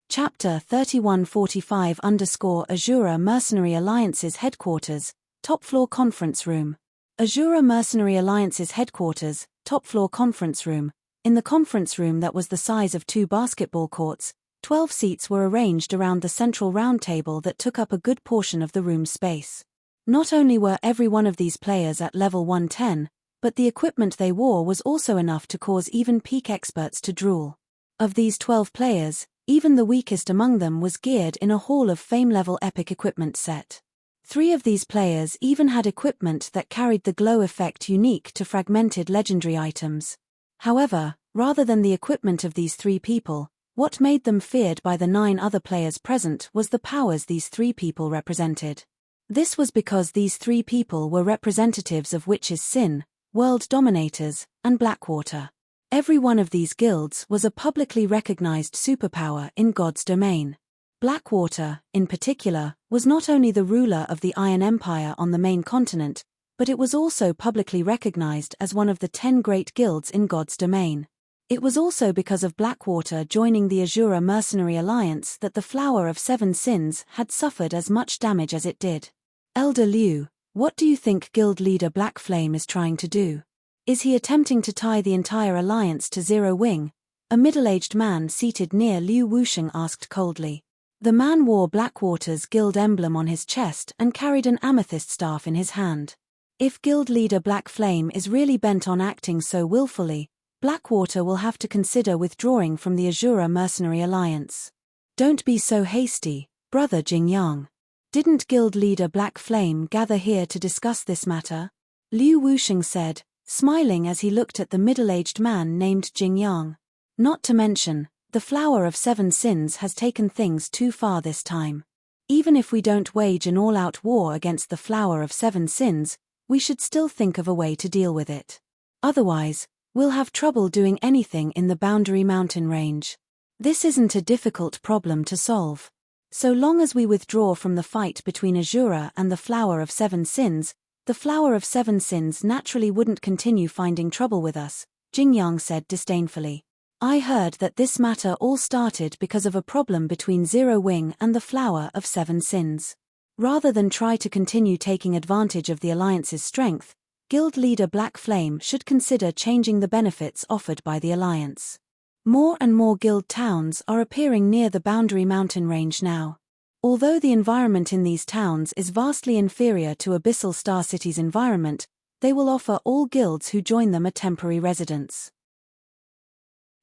Chapter 3145_Azura Mercenary Alliance's Headquarters, Top-Floor Conference Room. Azura Mercenary Alliance's headquarters, top-floor conference room. In the conference room that was the size of 2 basketball courts, 12 seats were arranged around the central round table that took up a good portion of the room's space. Not only were every one of these players at level 110, but the equipment they wore was also enough to cause even peak experts to drool. Of these 12 players, even the weakest among them was geared in a Hall of Fame level epic equipment set. 3 of these players even had equipment that carried the glow effect unique to fragmented legendary items. However, rather than the equipment of these 3 people, what made them feared by the 9 other players present was the powers these 3 people represented. This was because these 3 people were representatives of Witch's Sin, World Dominators, and Blackwater. Every one of these guilds was a publicly recognized superpower in God's domain. Blackwater, in particular, was not only the ruler of the Iron Empire on the main continent, but it was also publicly recognized as one of the 10 great guilds in God's domain. It was also because of Blackwater joining the Azura Mercenary Alliance that the Flower of 7 Sins had suffered as much damage as it did. Elder Liu, what do you think Guild Leader Blackflame is trying to do? Is he attempting to tie the entire alliance to Zero Wing? A middle-aged man seated near Liu Wusheng asked coldly. The man wore Blackwater's guild emblem on his chest and carried an amethyst staff in his hand. If Guild Leader Blackflame is really bent on acting so willfully, Blackwater will have to consider withdrawing from the Azura Mercenary Alliance. Don't be so hasty, Brother Jingyang. Didn't Guild Leader Blackflame gather here to discuss this matter? Liu Wusheng said, smiling as he looked at the middle-aged man named Jingyang. Not to mention, the Flower of 7 Sins has taken things too far this time. Even if we don't wage an all-out war against the Flower of 7 Sins, we should still think of a way to deal with it. Otherwise, we'll have trouble doing anything in the Boundary Mountain range. This isn't a difficult problem to solve. So long as we withdraw from the fight between Azura and the Flower of 7 Sins, the Flower of 7 Sins naturally wouldn't continue finding trouble with us, Jingyang said disdainfully. I heard that this matter all started because of a problem between Zero Wing and the Flower of 7 Sins. Rather than try to continue taking advantage of the alliance's strength, Guild Leader Blackflame should consider changing the benefits offered by the alliance. More and more guild towns are appearing near the Boundary Mountain range now. Although the environment in these towns is vastly inferior to Abyssal Star City's environment, they will offer all guilds who join them a temporary residence.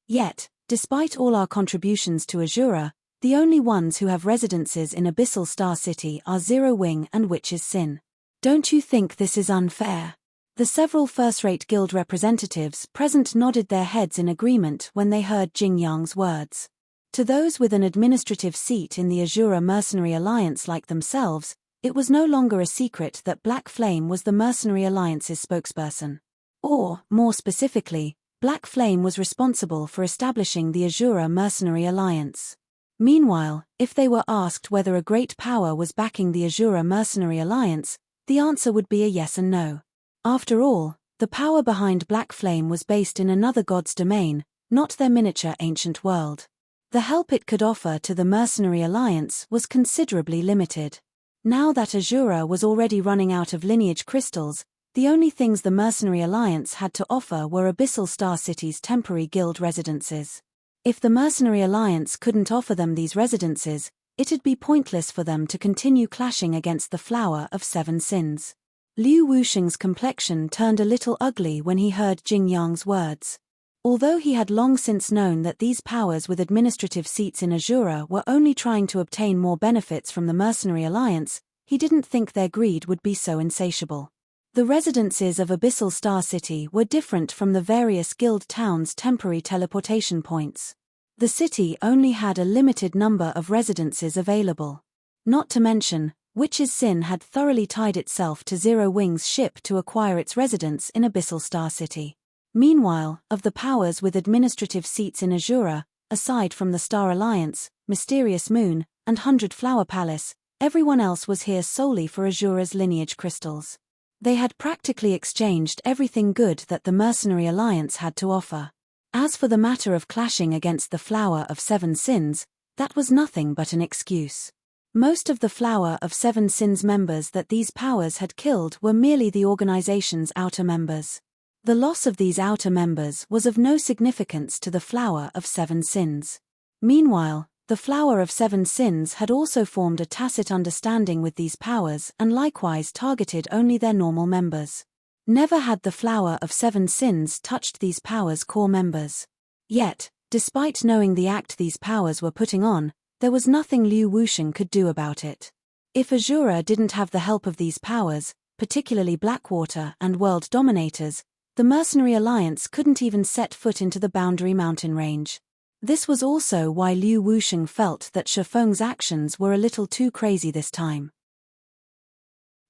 Yet, despite all our contributions to Azura, the only ones who have residences in Abyssal Star City are Zero Wing and Witch's Sin. Don't you think this is unfair? The several first-rate guild representatives present nodded their heads in agreement when they heard Jingyang's words. To those with an administrative seat in the Azura Mercenary Alliance like themselves, it was no longer a secret that Blackflame was the Mercenary Alliance's spokesperson. Or, more specifically, Blackflame was responsible for establishing the Azura Mercenary Alliance. Meanwhile, if they were asked whether a great power was backing the Azura Mercenary Alliance, the answer would be a yes and no. After all, the power behind Blackflame was based in another god's domain, not their miniature ancient world. The help it could offer to the Mercenary Alliance was considerably limited. Now that Azura was already running out of lineage crystals, the only things the Mercenary Alliance had to offer were Abyssal Star City's temporary guild residences. If the Mercenary Alliance couldn't offer them these residences, it'd be pointless for them to continue clashing against the Flower of 7 Sins. Liu Wusheng's complexion turned a little ugly when he heard Jingyang's words. Although he had long since known that these powers with administrative seats in Azura were only trying to obtain more benefits from the Mercenary Alliance, he didn't think their greed would be so insatiable. The residences of Abyssal Star City were different from the various guild towns' temporary teleportation points. The city only had a limited number of residences available. Not to mention, Witch's Sin had thoroughly tied itself to Zero Wing's ship to acquire its residence in Abyssal Star City. Meanwhile, of the powers with administrative seats in Azura, aside from the Star Alliance, Mysterious Moon, and 100 Flower Palace, everyone else was here solely for Azura's lineage crystals. They had practically exchanged everything good that the Mercenary Alliance had to offer. As for the matter of clashing against the Flower of 7 Sins, that was nothing but an excuse. Most of the Flower of 7 Sins members that these powers had killed were merely the organization's outer members. The loss of these outer members was of no significance to the Flower of 7 Sins. Meanwhile, the Flower of 7 Sins had also formed a tacit understanding with these powers and likewise targeted only their normal members. Never had the Flower of 7 Sins touched these powers' core members. Yet, despite knowing the act these powers were putting on, there was nothing Liu Wusheng could do about it. If Azura didn't have the help of these powers, particularly Blackwater and World Dominators, the Mercenary Alliance couldn't even set foot into the Boundary Mountain range. This was also why Liu Wusheng felt that Shifeng's actions were a little too crazy this time.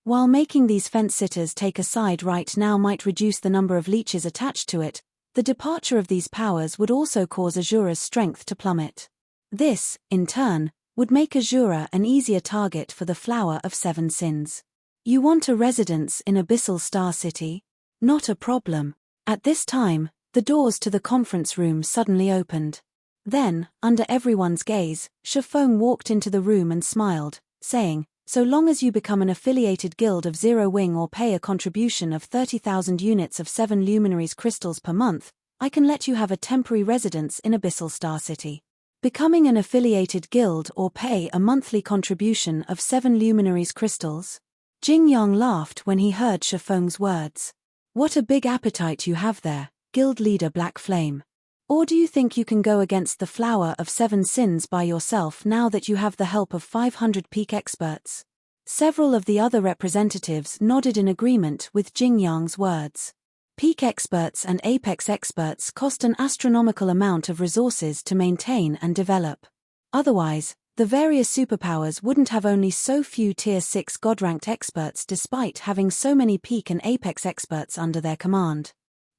While making these fence-sitters take a side right now might reduce the number of leeches attached to it, the departure of these powers would also cause Azura's strength to plummet. This, in turn, would make Azura an easier target for the Flower of Seven Sins. You want a residence in Abyssal Star City? Not a problem. At this time, the doors to the conference room suddenly opened. Then, under everyone's gaze, Shifeng walked into the room and smiled, saying, "So long as you become an affiliated guild of Zero Wing or pay a contribution of 30,000 units of 7 luminaries crystals per month, I can let you have a temporary residence in Abyssal Star City." Becoming an affiliated guild or pay a monthly contribution of 7 luminaries crystals? Jing Yang laughed when he heard Shifeng's words. What a big appetite you have there, guild leader Black Flame. Or do you think you can go against the Flower of Seven Sins by yourself now that you have the help of 500 peak experts? Several of the other representatives nodded in agreement with Jing Yang's words. Peak experts and apex experts cost an astronomical amount of resources to maintain and develop. Otherwise, the various superpowers wouldn't have only so few Tier 6 God-ranked experts despite having so many peak and apex experts under their command.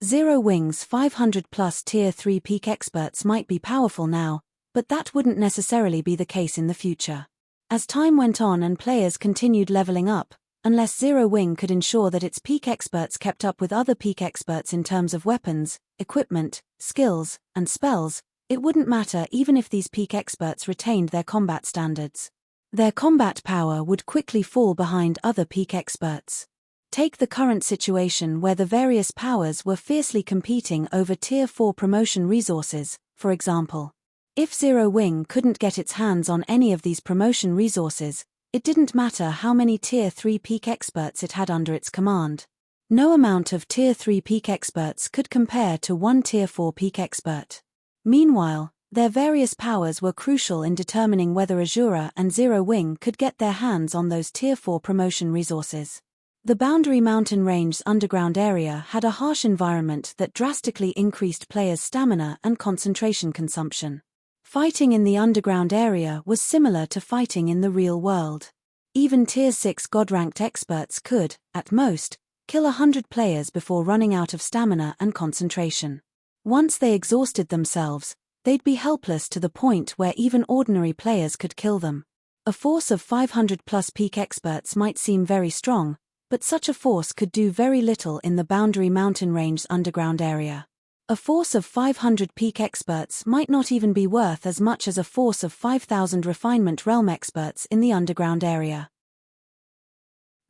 Zero Wing's 500-plus Tier 3 peak experts might be powerful now, but that wouldn't necessarily be the case in the future. As time went on and players continued leveling up, unless Zero Wing could ensure that its peak experts kept up with other peak experts in terms of weapons, equipment, skills, and spells, it wouldn't matter even if these peak experts retained their combat standards. Their combat power would quickly fall behind other peak experts. Take the current situation where the various powers were fiercely competing over Tier 4 promotion resources, for example. If Zero Wing couldn't get its hands on any of these promotion resources, it didn't matter how many Tier 3 peak experts it had under its command. No amount of Tier 3 peak experts could compare to one Tier 4 peak expert. Meanwhile, their various powers were crucial in determining whether Azura and Zero Wing could get their hands on those Tier 4 promotion resources. The Boundary Mountain Range's underground area had a harsh environment that drastically increased players' stamina and concentration consumption. Fighting in the underground area was similar to fighting in the real world. Even Tier 6 God-ranked experts could, at most, kill 100 players before running out of stamina and concentration. Once they exhausted themselves, they'd be helpless to the point where even ordinary players could kill them. A force of 500-plus peak experts might seem very strong, but such a force could do very little in the Boundary Mountain Range's underground area. A force of 500 peak experts might not even be worth as much as a force of 5,000 refinement realm experts in the underground area.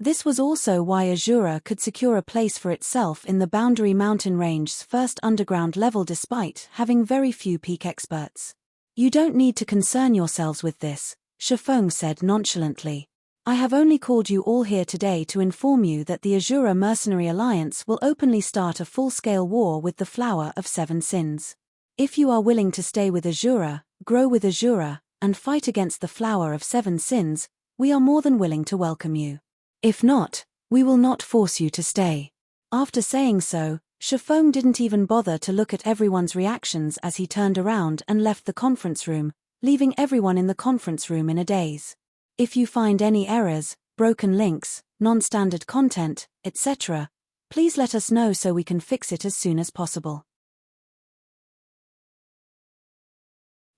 This was also why Azura could secure a place for itself in the Boundary Mountain Range's first underground level despite having very few peak experts. "You don't need to concern yourselves with this," Shifeng said nonchalantly. "I have only called you all here today to inform you that the Azura Mercenary Alliance will openly start a full-scale war with the Flower of Seven Sins. If you are willing to stay with Azura, grow with Azura, and fight against the Flower of Seven Sins, we are more than willing to welcome you. If not, we will not force you to stay." After saying so, Shifeng didn't even bother to look at everyone's reactions as he turned around and left the conference room, leaving everyone in the conference room in a daze. If you find any errors, broken links, non-standard content, etc., please let us know so we can fix it as soon as possible.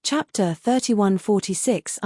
Chapter 3146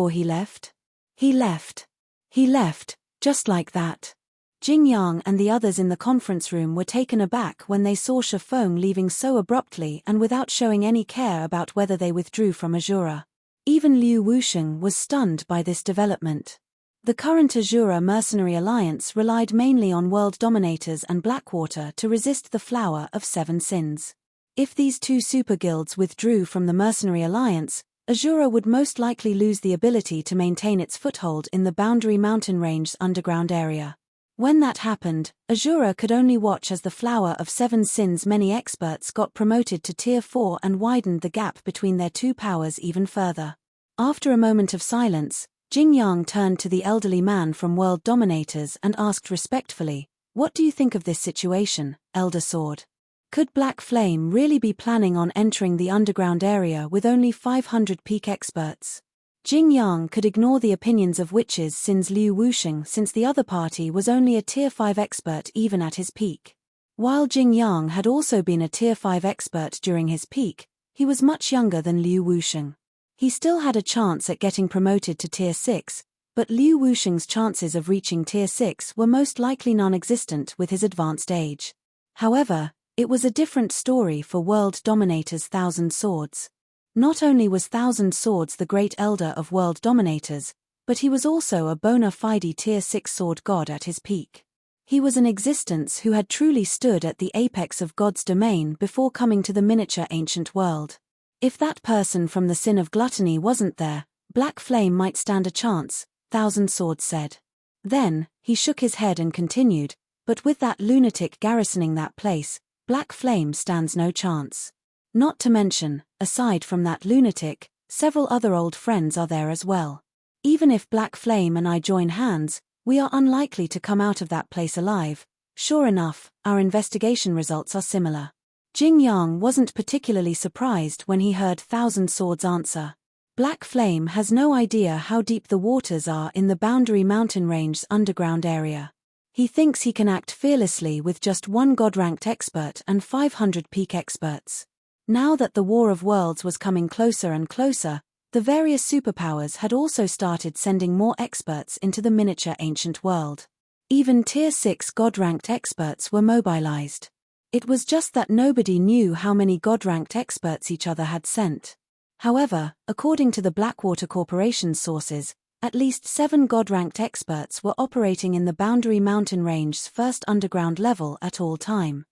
He left? He left. He left, just like that. Jing Yang and the others in the conference room were taken aback when they saw Shifeng leaving so abruptly and without showing any care about whether they withdrew from Azura. Even Liu Wusheng was stunned by this development. The current Azura Mercenary Alliance relied mainly on World Dominators and Blackwater to resist the Flower of Seven Sins. If these two super guilds withdrew from the Mercenary Alliance, Azura would most likely lose the ability to maintain its foothold in the Boundary Mountain Range's underground area. When that happened, Azura could only watch as the Flower of Seven Sins' many experts got promoted to Tier 4 and widened the gap between their two powers even further. After a moment of silence, Jing Yang turned to the elderly man from World Dominators and asked respectfully, "What do you think of this situation, Elder Sword? Could Black Flame really be planning on entering the underground area with only 500 peak experts?" Jing Yang could ignore the opinions of witches since Liu Wusheng, since the other party was only a Tier 5 expert even at his peak. While Jing Yang had also been a Tier 5 expert during his peak, he was much younger than Liu Wusheng. He still had a chance at getting promoted to Tier 6, but Liu Wusheng's chances of reaching Tier 6 were most likely non-existent with his advanced age. However, it was a different story for World Dominator's Thousand Swords. Not only was Thousand Swords the great elder of World Dominators, but he was also a bona fide Tier 6 sword god at his peak. He was an existence who had truly stood at the apex of God's domain before coming to the miniature ancient world. If that person from the sin of gluttony wasn't there, Black Flame might stand a chance, Thousand Swords said. Then, he shook his head and continued, "But with that lunatic garrisoning that place, Black Flame stands no chance. Not to mention, aside from that lunatic, several other old friends are there as well. Even if Black Flame and I join hands, we are unlikely to come out of that place alive. Sure enough, our investigation results are similar." Jing Yang wasn't particularly surprised when he heard Thousand Swords answer. Black Flame has no idea how deep the waters are in the Boundary Mountain Range's underground area. He thinks he can act fearlessly with just one God-ranked expert and 500 peak experts. Now that the War of Worlds was coming closer and closer, the various superpowers had also started sending more experts into the miniature ancient world. Even Tier 6 God-ranked experts were mobilized. It was just that nobody knew how many God-ranked experts each other had sent. However, according to the Blackwater Corporation's sources, at least 7 God-ranked experts were operating in the Boundary Mountain Range's first underground level at all time.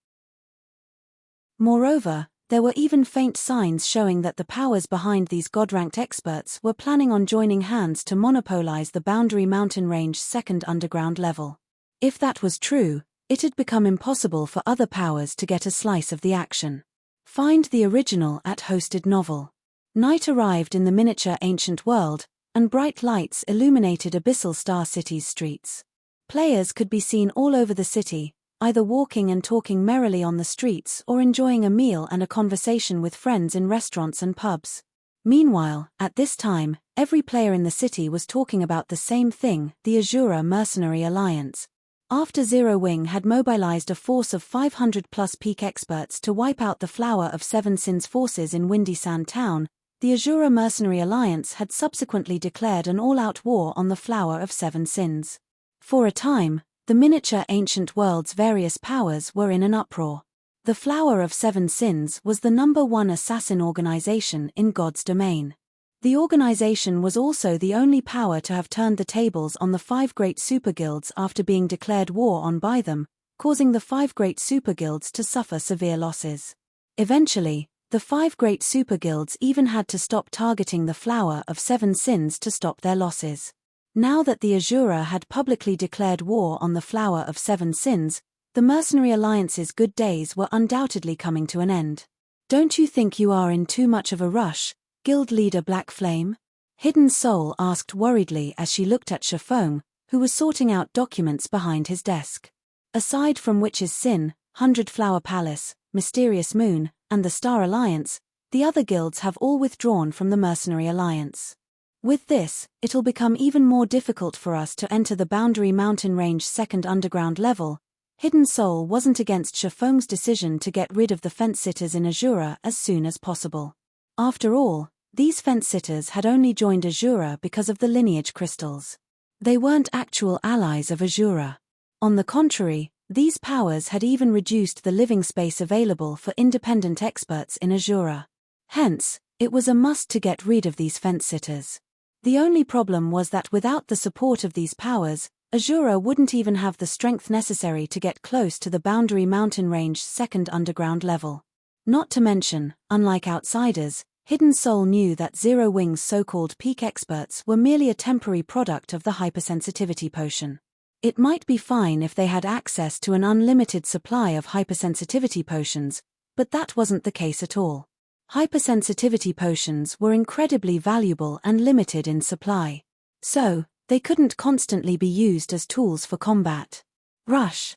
Moreover, there were even faint signs showing that the powers behind these God-ranked experts were planning on joining hands to monopolize the Boundary Mountain Range's second underground level. If that was true, it had become impossible for other powers to get a slice of the action. Find the original at Hosted Novel. Night arrived in the miniature ancient world, and bright lights illuminated Abyssal Star City's streets. Players could be seen all over the city, either walking and talking merrily on the streets or enjoying a meal and a conversation with friends in restaurants and pubs. Meanwhile, at this time, every player in the city was talking about the same thing, the Azura Mercenary Alliance. After Zero Wing had mobilized a force of 500-plus peak experts to wipe out the Flower of Seven Sins forces in Windy Sand Town, the Azura Mercenary Alliance had subsequently declared an all-out war on the Flower of Seven Sins. For a time, the miniature ancient world's various powers were in an uproar. The Flower of Seven Sins was the #1 assassin organization in God's domain. The organization was also the only power to have turned the tables on the 5 great superguilds after being declared war on by them, causing the 5 great superguilds to suffer severe losses. Eventually, the 5 great superguilds even had to stop targeting the Flower of Seven Sins to stop their losses. Now that the Azura had publicly declared war on the Flower of Seven Sins, the Mercenary Alliance's good days were undoubtedly coming to an end. "Don't you think you are in too much of a rush, Guild Leader Black Flame?" Hidden Soul asked worriedly as she looked at Shafong, who was sorting out documents behind his desk. Aside from Witch's Sin, 100 Flower Palace, Mysterious Moon, and the Star Alliance, the other guilds have all withdrawn from the Mercenary Alliance. With this, it'll become even more difficult for us to enter the Boundary Mountain Range second underground level. Hidden Soul wasn't against Shafong's decision to get rid of the fence-sitters in Azura as soon as possible. After all, these fence-sitters had only joined Azura because of the lineage crystals. They weren't actual allies of Azura. On the contrary, these powers had even reduced the living space available for independent experts in Azura. Hence, it was a must to get rid of these fence-sitters. The only problem was that without the support of these powers, Azura wouldn't even have the strength necessary to get close to the Boundary Mountain Range's second underground level. Not to mention, unlike outsiders, Hidden Soul knew that Zero Wing's so-called peak experts were merely a temporary product of the hypersensitivity potion. It might be fine if they had access to an unlimited supply of hypersensitivity potions, but that wasn't the case at all. Hypersensitivity potions were incredibly valuable and limited in supply. So, they couldn't constantly be used as tools for combat. Rush.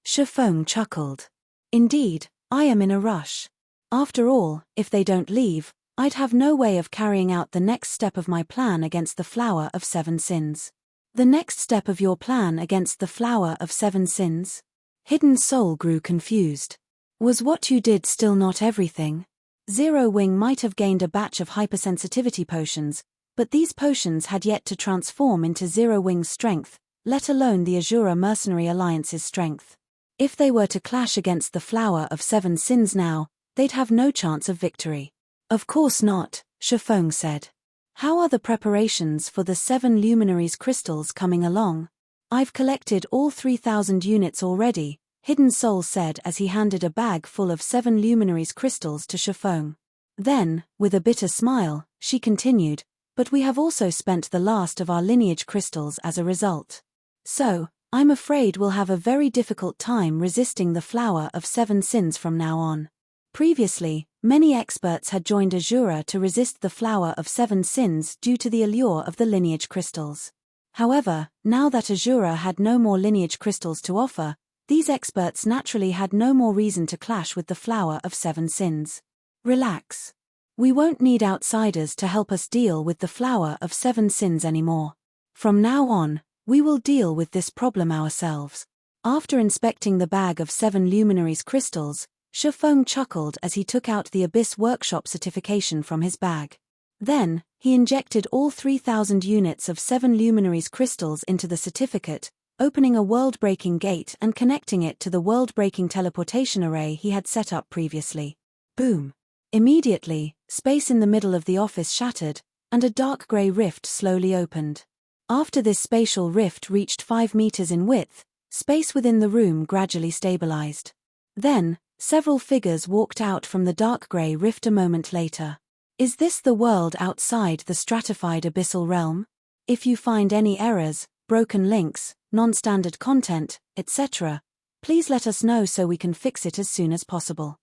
Shifeng chuckled. Indeed, I am in a rush. After all, if they don't leave, I'd have no way of carrying out the next step of my plan against the Flower of Seven Sins. The next step of your plan against the Flower of Seven Sins? Hidden Soul grew confused. Was what you did still not everything? Zero Wing might have gained a batch of hypersensitivity potions, but these potions had yet to transform into Zero Wing's strength, let alone the Azura Mercenary Alliance's strength. If they were to clash against the Flower of Seven Sins now, they'd have no chance of victory. Of course not, Shifeng said. How are the preparations for the 7 Luminaries crystals coming along? I've collected all 3,000 units already, Hidden Soul said as he handed a bag full of 7 Luminaries crystals to Shifeng. Then, with a bitter smile, she continued, but we have also spent the last of our lineage crystals as a result. So, I'm afraid we'll have a very difficult time resisting the Flower of Seven Sins from now on. Previously, many experts had joined Azura to resist the Flower of Seven Sins due to the allure of the lineage crystals. However, now that Azura had no more lineage crystals to offer, these experts naturally had no more reason to clash with the Flower of Seven Sins. Relax. We won't need outsiders to help us deal with the Flower of Seven Sins anymore. From now on, we will deal with this problem ourselves. After inspecting the bag of 7 Luminaries crystals, Shifeng chuckled as he took out the Abyss Workshop certification from his bag. Then, he injected all 3,000 units of 7 Luminaries crystals into the certificate, opening a world-breaking gate and connecting it to the world-breaking teleportation array he had set up previously. Boom! Immediately, space in the middle of the office shattered, and a dark grey rift slowly opened. After this spatial rift reached 5 meters in width, space within the room gradually stabilized. Then, several figures walked out from the dark grey rift a moment later. Is this the world outside the stratified abyssal realm? If you find any errors, broken links, non-standard content, etc., please let us know so we can fix it as soon as possible.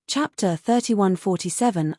Chapter 3147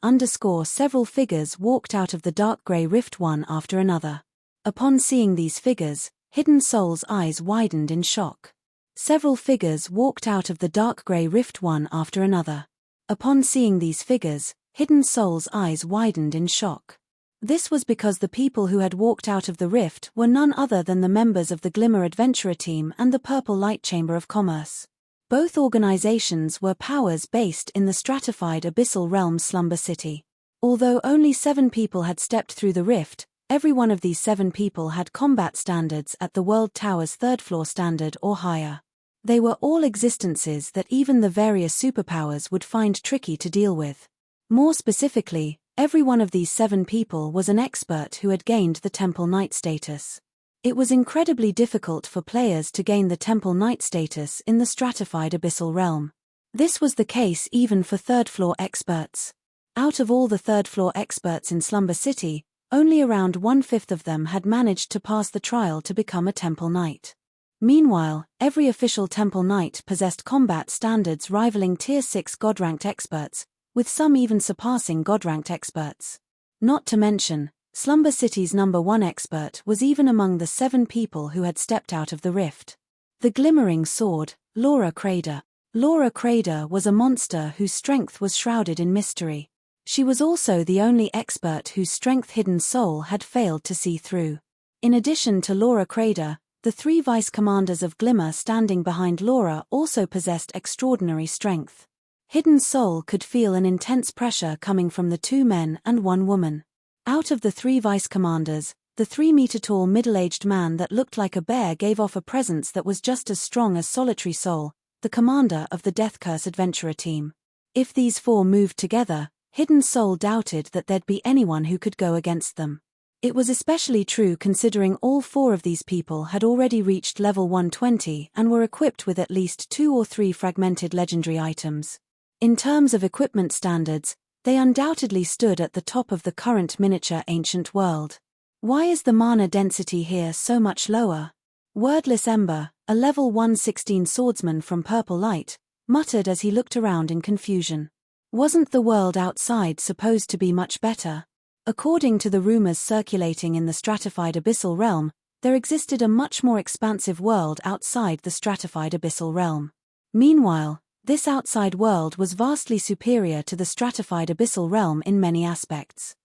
Several figures walked out of the dark grey rift one after another. Upon seeing these figures, Hidden Soul's eyes widened in shock. Several figures walked out of the dark grey rift one after another. Upon seeing these figures, Hidden Soul's eyes widened in shock. This was because the people who had walked out of the rift were none other than the members of the Glimmer Adventurer Team and the Purple Light Chamber of Commerce. Both organizations were powers based in the stratified abyssal realm Slumber City. Although only 7 people had stepped through the rift, every one of these 7 people had combat standards at the World Tower's 3rd floor standard or higher. They were all existences that even the various superpowers would find tricky to deal with. More specifically, every one of these 7 people was an expert who had gained the Temple Knight status. It was incredibly difficult for players to gain the Temple Knight status in the stratified abyssal realm. This was the case even for 3rd floor experts. Out of all the 3rd floor experts in Slumber City, only around 1/5 of them had managed to pass the trial to become a Temple Knight. Meanwhile, every official Temple Knight possessed combat standards rivaling Tier 6 God-ranked experts, with some even surpassing God-ranked experts. Not to mention, Slumber City's number 1 expert was even among the 7 people who had stepped out of the rift. The Glimmering Sword, Laura Crader. Laura Crader was a monster whose strength was shrouded in mystery. She was also the only expert whose strength Hidden Soul had failed to see through. In addition to Laura Crader, the 3 vice commanders of Glimmer standing behind Laura also possessed extraordinary strength. Hidden Soul could feel an intense pressure coming from the 2 men and 1 woman. Out of the 3 vice commanders, the 3-meter-tall middle-aged man that looked like a bear gave off a presence that was just as strong as Solitary Soul, the commander of the Death Curse Adventurer Team. If these 4 moved together, Hidden Soul doubted that there'd be anyone who could go against them. It was especially true considering all 4 of these people had already reached level 120 and were equipped with at least 2 or 3 fragmented legendary items. In terms of equipment standards, they undoubtedly stood at the top of the current miniature ancient world. Why is the mana density here so much lower? Wordless Ember, a level 116 swordsman from Purple Light, muttered as he looked around in confusion. Wasn't the world outside supposed to be much better? According to the rumors circulating in the stratified abyssal realm, there existed a much more expansive world outside the stratified abyssal realm. Meanwhile, this outside world was vastly superior to the stratified abyssal realm in many aspects.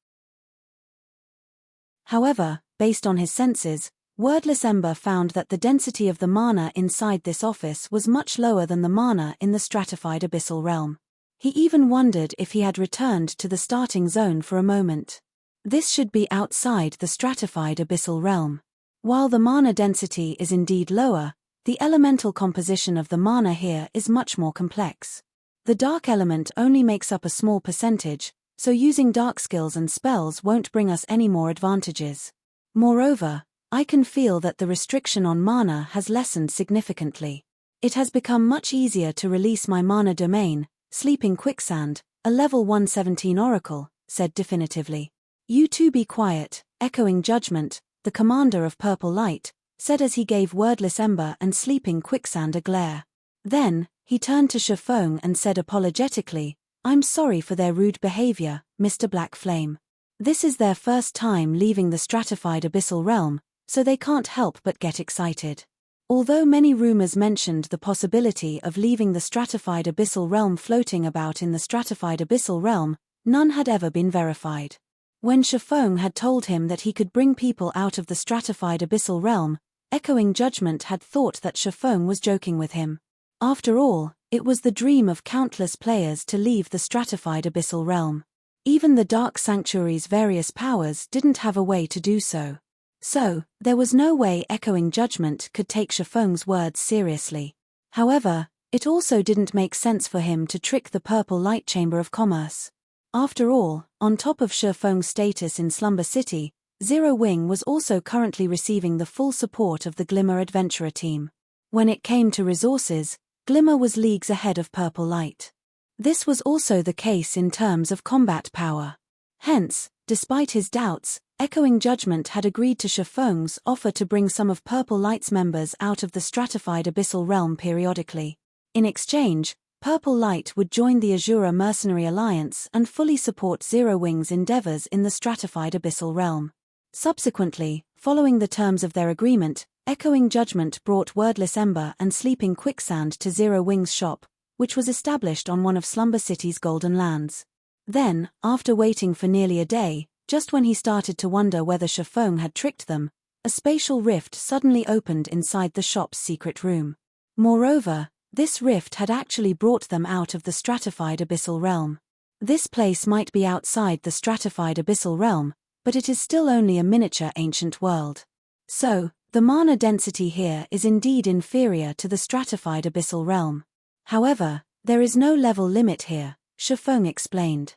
However, based on his senses, wordless Ember found that the density of the mana inside this office was much lower than the mana in the stratified abyssal realm. He even wondered if he had returned to the starting zone for a moment. This should be outside the stratified abyssal realm. While the mana density is indeed lower, the elemental composition of the mana here is much more complex. The dark element only makes up a small percentage, so using dark skills and spells won't bring us any more advantages. Moreover, I can feel that the restriction on mana has lessened significantly. It has become much easier to release my mana domain. Sleeping Quicksand, a level 117 oracle, said definitively. You two be quiet, Echoing Judgment, the commander of Purple Light, said as he gave wordless Ember and Sleeping Quicksand a glare. Then, he turned to Shafong and said apologetically, I'm sorry for their rude behavior, Mr. Black Flame. This is their first time leaving the stratified abyssal realm, so they can't help but get excited. Although many rumors mentioned the possibility of leaving the stratified abyssal realm floating about in the stratified abyssal realm, none had ever been verified. When Shafong had told him that he could bring people out of the stratified abyssal realm, Echoing Judgment had thought that Shafong was joking with him. After all, it was the dream of countless players to leave the stratified abyssal realm. Even the Dark Sanctuary's various powers didn't have a way to do so. So, there was no way Echoing Judgment could take Shafong's words seriously. However, it also didn't make sense for him to trick the Purple Light Chamber of Commerce. After all, on top of Shafong's status in Slumber City, Zero Wing was also currently receiving the full support of the Glimmer Adventurer team. When it came to resources, Glimmer was leagues ahead of Purple Light. This was also the case in terms of combat power. Hence, despite his doubts, Echoing Judgment had agreed to Shafong's offer to bring some of Purple Light's members out of the stratified abyssal realm periodically. In exchange, Purple Light would join the Azura Mercenary Alliance and fully support Zero Wing's endeavors in the stratified abyssal realm. Subsequently, following the terms of their agreement, Echoing Judgment brought wordless Ember and Sleeping Quicksand to Zero Wing's shop, which was established on one of Slumber City's golden lands. Then, after waiting for nearly a day, just when he started to wonder whether Shafong had tricked them, a spatial rift suddenly opened inside the shop's secret room. Moreover, this rift had actually brought them out of the stratified abyssal realm. This place might be outside the stratified abyssal realm, but it is still only a miniature ancient world. So, the mana density here is indeed inferior to the stratified abyssal realm. However, there is no level limit here, Shafong explained.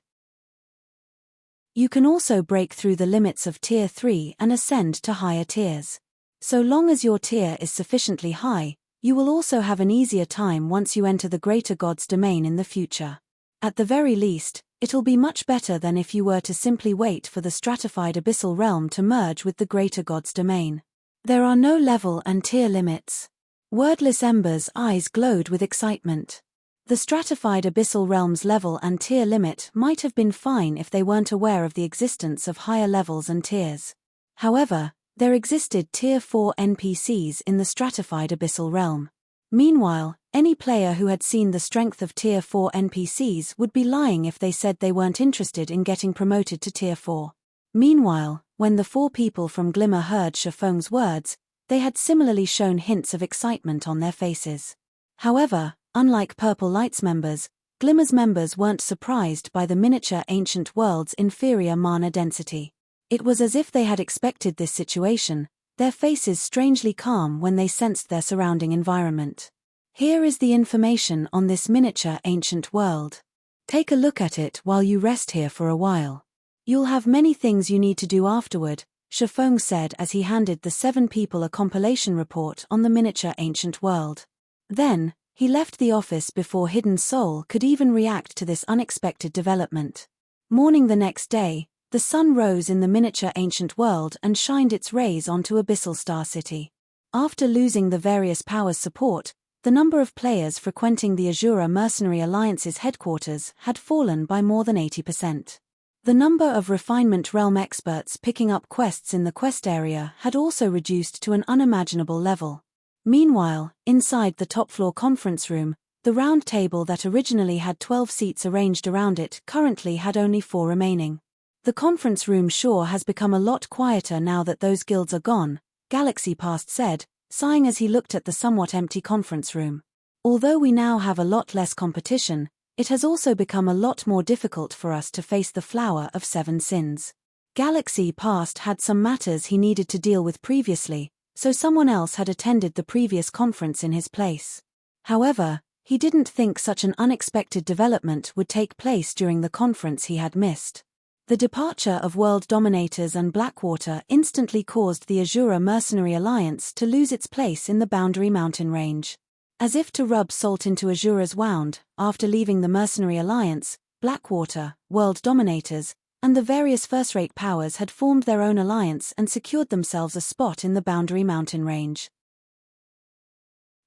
You can also break through the limits of Tier 3 and ascend to higher tiers. So long as your tier is sufficiently high, you will also have an easier time once you enter the Greater God's domain in the future. At the very least, it'll be much better than if you were to simply wait for the stratified abyssal realm to merge with the Greater God's domain. There are no level and tier limits. Wordless Ember's eyes glowed with excitement. The stratified abyssal realm's level and tier limit might have been fine if they weren't aware of the existence of higher levels and tiers. However, there existed Tier 4 NPCs in the stratified abyssal realm. Meanwhile, any player who had seen the strength of Tier 4 NPCs would be lying if they said they weren't interested in getting promoted to Tier 4. Meanwhile, when the four people from Glimmer heard Shafong's words, they had similarly shown hints of excitement on their faces. However, unlike Purple Light's members, Glimmer's members weren't surprised by the miniature ancient world's inferior mana density. It was as if they had expected this situation, their faces strangely calm when they sensed their surrounding environment. Here is the information on this miniature ancient world. Take a look at it while you rest here for a while. You'll have many things you need to do afterward, Shafong said as he handed the 7 people a compilation report on the miniature ancient world. Then, he left the office before Hidden Soul could even react to this unexpected development. Morning the next day, the sun rose in the miniature ancient world and shined its rays onto Abyssal Star City. After losing the various powers' support, The number of players frequenting the Azura Mercenary Alliance's headquarters had fallen by more than 80%. The number of refinement realm experts picking up quests in the quest area had also reduced to an unimaginable level. Meanwhile, inside the top-floor conference room, the round table that originally had 12 seats arranged around it currently had only 4 remaining. The conference room sure has become a lot quieter now that those guilds are gone, Galaxy Past said, sighing as he looked at the somewhat empty conference room. Although we now have a lot less competition, it has also become a lot more difficult for us to face the Flower of Seven Sins. Galaxy Past had some matters he needed to deal with previously, so someone else had attended the previous conference in his place. However, he didn't think such an unexpected development would take place during the conference he had missed. The departure of World Dominators and Blackwater instantly caused the Azura Mercenary Alliance to lose its place in the Boundary Mountain Range. As if to rub salt into Azura's wound, after leaving the Mercenary Alliance, Blackwater, World Dominators, and the various first-rate powers had formed their own alliance and secured themselves a spot in the Boundary Mountain Range.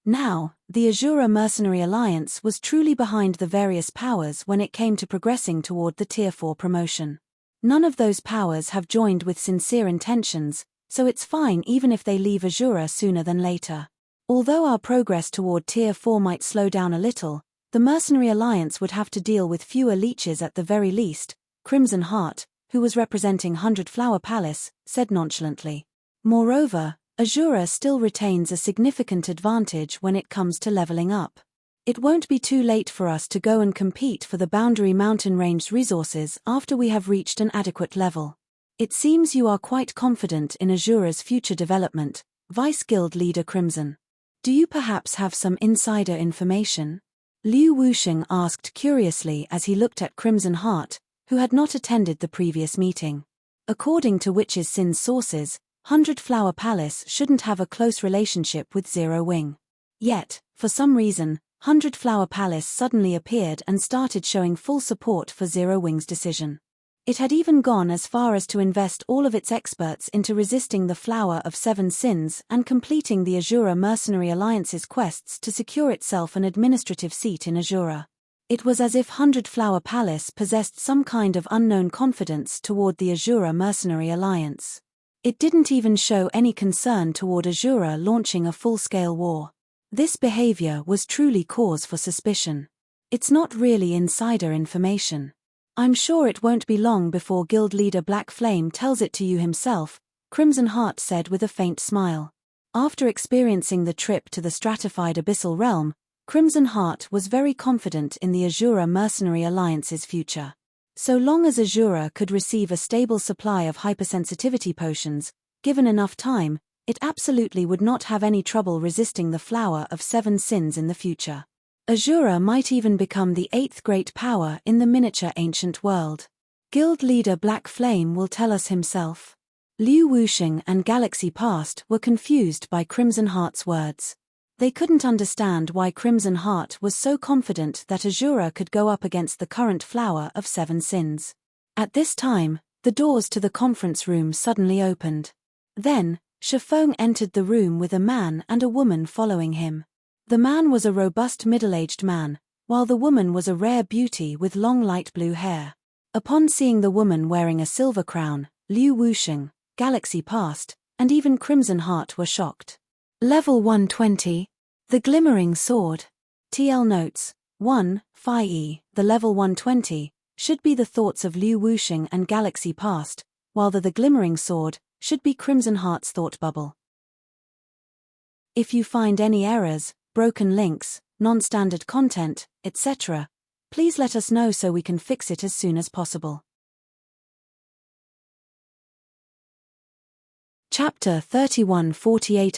Now, the Azura Mercenary Alliance was truly behind the various powers when it came to progressing toward the Tier 4 promotion. None of those powers have joined with sincere intentions, so it's fine even if they leave Azura sooner than later. Although our progress toward Tier 4 might slow down a little, the Mercenary Alliance would have to deal with fewer leeches at the very least, Crimson Heart, who was representing 100 Flower Palace, said nonchalantly. Moreover, Azura still retains a significant advantage when it comes to leveling up. It won't be too late for us to go and compete for the Boundary Mountain Range's resources after we have reached an adequate level. It seems you are quite confident in Azura's future development, Vice Guild Leader Crimson. Do you perhaps have some insider information? Liu Wusheng asked curiously as he looked at Crimson Heart, who had not attended the previous meeting. According to Witch's Sin's sources, 100 Flower Palace shouldn't have a close relationship with Zero Wing. Yet, for some reason, 100 Flower Palace suddenly appeared and started showing full support for Zero Wing's decision. It had even gone as far as to invest all of its experts into resisting the Flower of Seven Sins and completing the Azura Mercenary Alliance's quests to secure itself an administrative seat in Azura. It was as if 100 Flower Palace possessed some kind of unknown confidence toward the Azura Mercenary Alliance. It didn't even show any concern toward Azura launching a full-scale war. This behavior was truly cause for suspicion. It's not really insider information. I'm sure it won't be long before Guild Leader Black Flame tells it to you himself, Crimson Heart said with a faint smile. After experiencing the trip to the stratified abyssal realm, Crimson Heart was very confident in the Azura Mercenary Alliance's future. So long as Azura could receive a stable supply of hypersensitivity potions, given enough time, it absolutely would not have any trouble resisting the Flower of Seven Sins in the future. Azura might even become the 8th great power in the miniature ancient world. Guild Leader Black Flame will tell us himself. Liu Wusheng and Galaxy Past were confused by Crimson Heart's words. They couldn't understand why Crimson Heart was so confident that Azura could go up against the current Flower of Seven Sins. At this time, the doors to the conference room suddenly opened. Then, Shifeng entered the room with a man and a woman following him. The man was a robust middle-aged man, while the woman was a rare beauty with long light blue hair. Upon seeing the woman wearing a silver crown, Liu Wusheng, Galaxy Past, and even Crimson Heart were shocked. Level 120. The Glimmering Sword. TL notes, 1, Phi-E, the level 120, should be the thoughts of Liu Wusheng and Galaxy Past, while the Glimmering Sword should be Crimson Heart's thought bubble. If you find any errors, broken links, non-standard content, etc., please let us know so we can fix it as soon as possible. Chapter 3148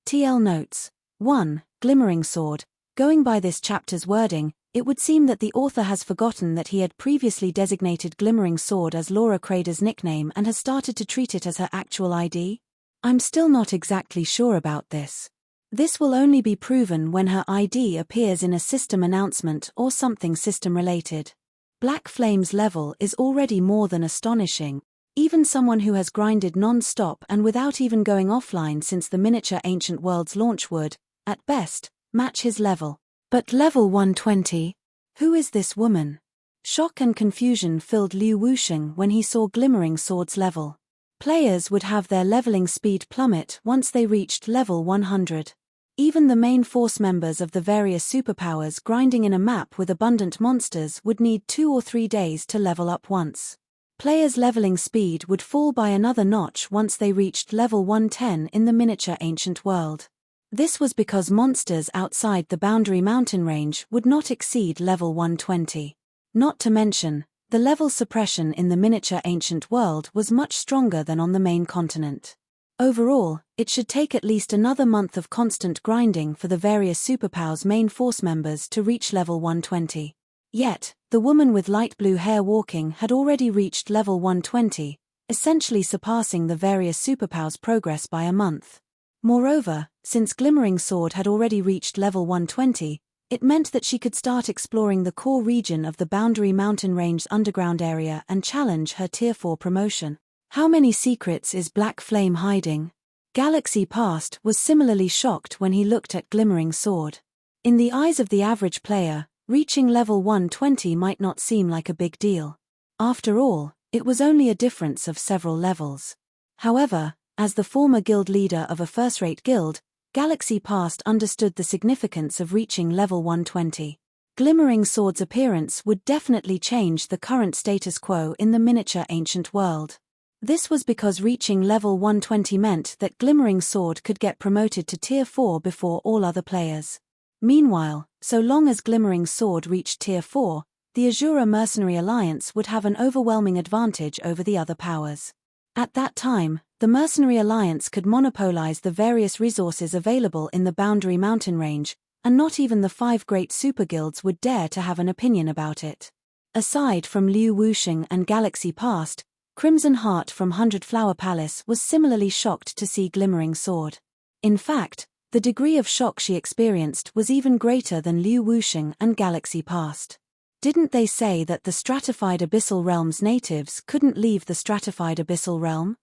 TL notes. 1. Glimmering Sword. Going by this chapter's wording, it would seem that the author has forgotten that he had previously designated Glimmering Sword as Laura Crader's nickname and has started to treat it as her actual ID? I'm still not exactly sure about this. This will only be proven when her ID appears in a system announcement or something system-related. Black Flame's level is already more than astonishing. Even someone who has grinded non-stop and without even going offline since the miniature ancient world's launch would, at best, match his level. But level 120? Who is this woman? Shock and confusion filled Liu Wusheng when he saw Glimmering Sword's level. Players would have their leveling speed plummet once they reached level 100. Even the main force members of the various superpowers grinding in a map with abundant monsters would need 2 or 3 days to level up once. Players' leveling speed would fall by another notch once they reached level 110 in the miniature ancient world. This was because monsters outside the boundary mountain range would not exceed level 120. Not to mention, the level suppression in the miniature ancient world was much stronger than on the main continent. Overall, it should take at least another month of constant grinding for the various superpowers' main force members to reach level 120. Yet, the woman with light blue hair walking had already reached level 120, essentially surpassing the various superpowers' progress by a month. Moreover, since Glimmering Sword had already reached level 120, it meant that she could start exploring the core region of the Boundary Mountain Range's underground area and challenge her Tier 4 promotion. How many secrets is Black Flame hiding? Galaxy Past was similarly shocked when he looked at Glimmering Sword. In the eyes of the average player, reaching level 120 might not seem like a big deal. After all, it was only a difference of several levels. However, as the former guild leader of a first-rate guild, Galaxy Past understood the significance of reaching level 120. Glimmering Sword's appearance would definitely change the current status quo in the miniature ancient world. This was because reaching level 120 meant that Glimmering Sword could get promoted to Tier 4 before all other players. Meanwhile, so long as Glimmering Sword reached Tier 4, the Azura Mercenary Alliance would have an overwhelming advantage over the other powers. At that time, the Mercenary Alliance could monopolize the various resources available in the Boundary Mountain Range, and not even the 5 great superguilds would dare to have an opinion about it. Aside from Liu Wusheng and Galaxy Past, Crimson Heart from 100 Flower Palace was similarly shocked to see Glimmering Sword. In fact, the degree of shock she experienced was even greater than Liu Wusheng and Galaxy Past. Didn't they say that the stratified Abyssal Realm's natives couldn't leave the stratified Abyssal Realm?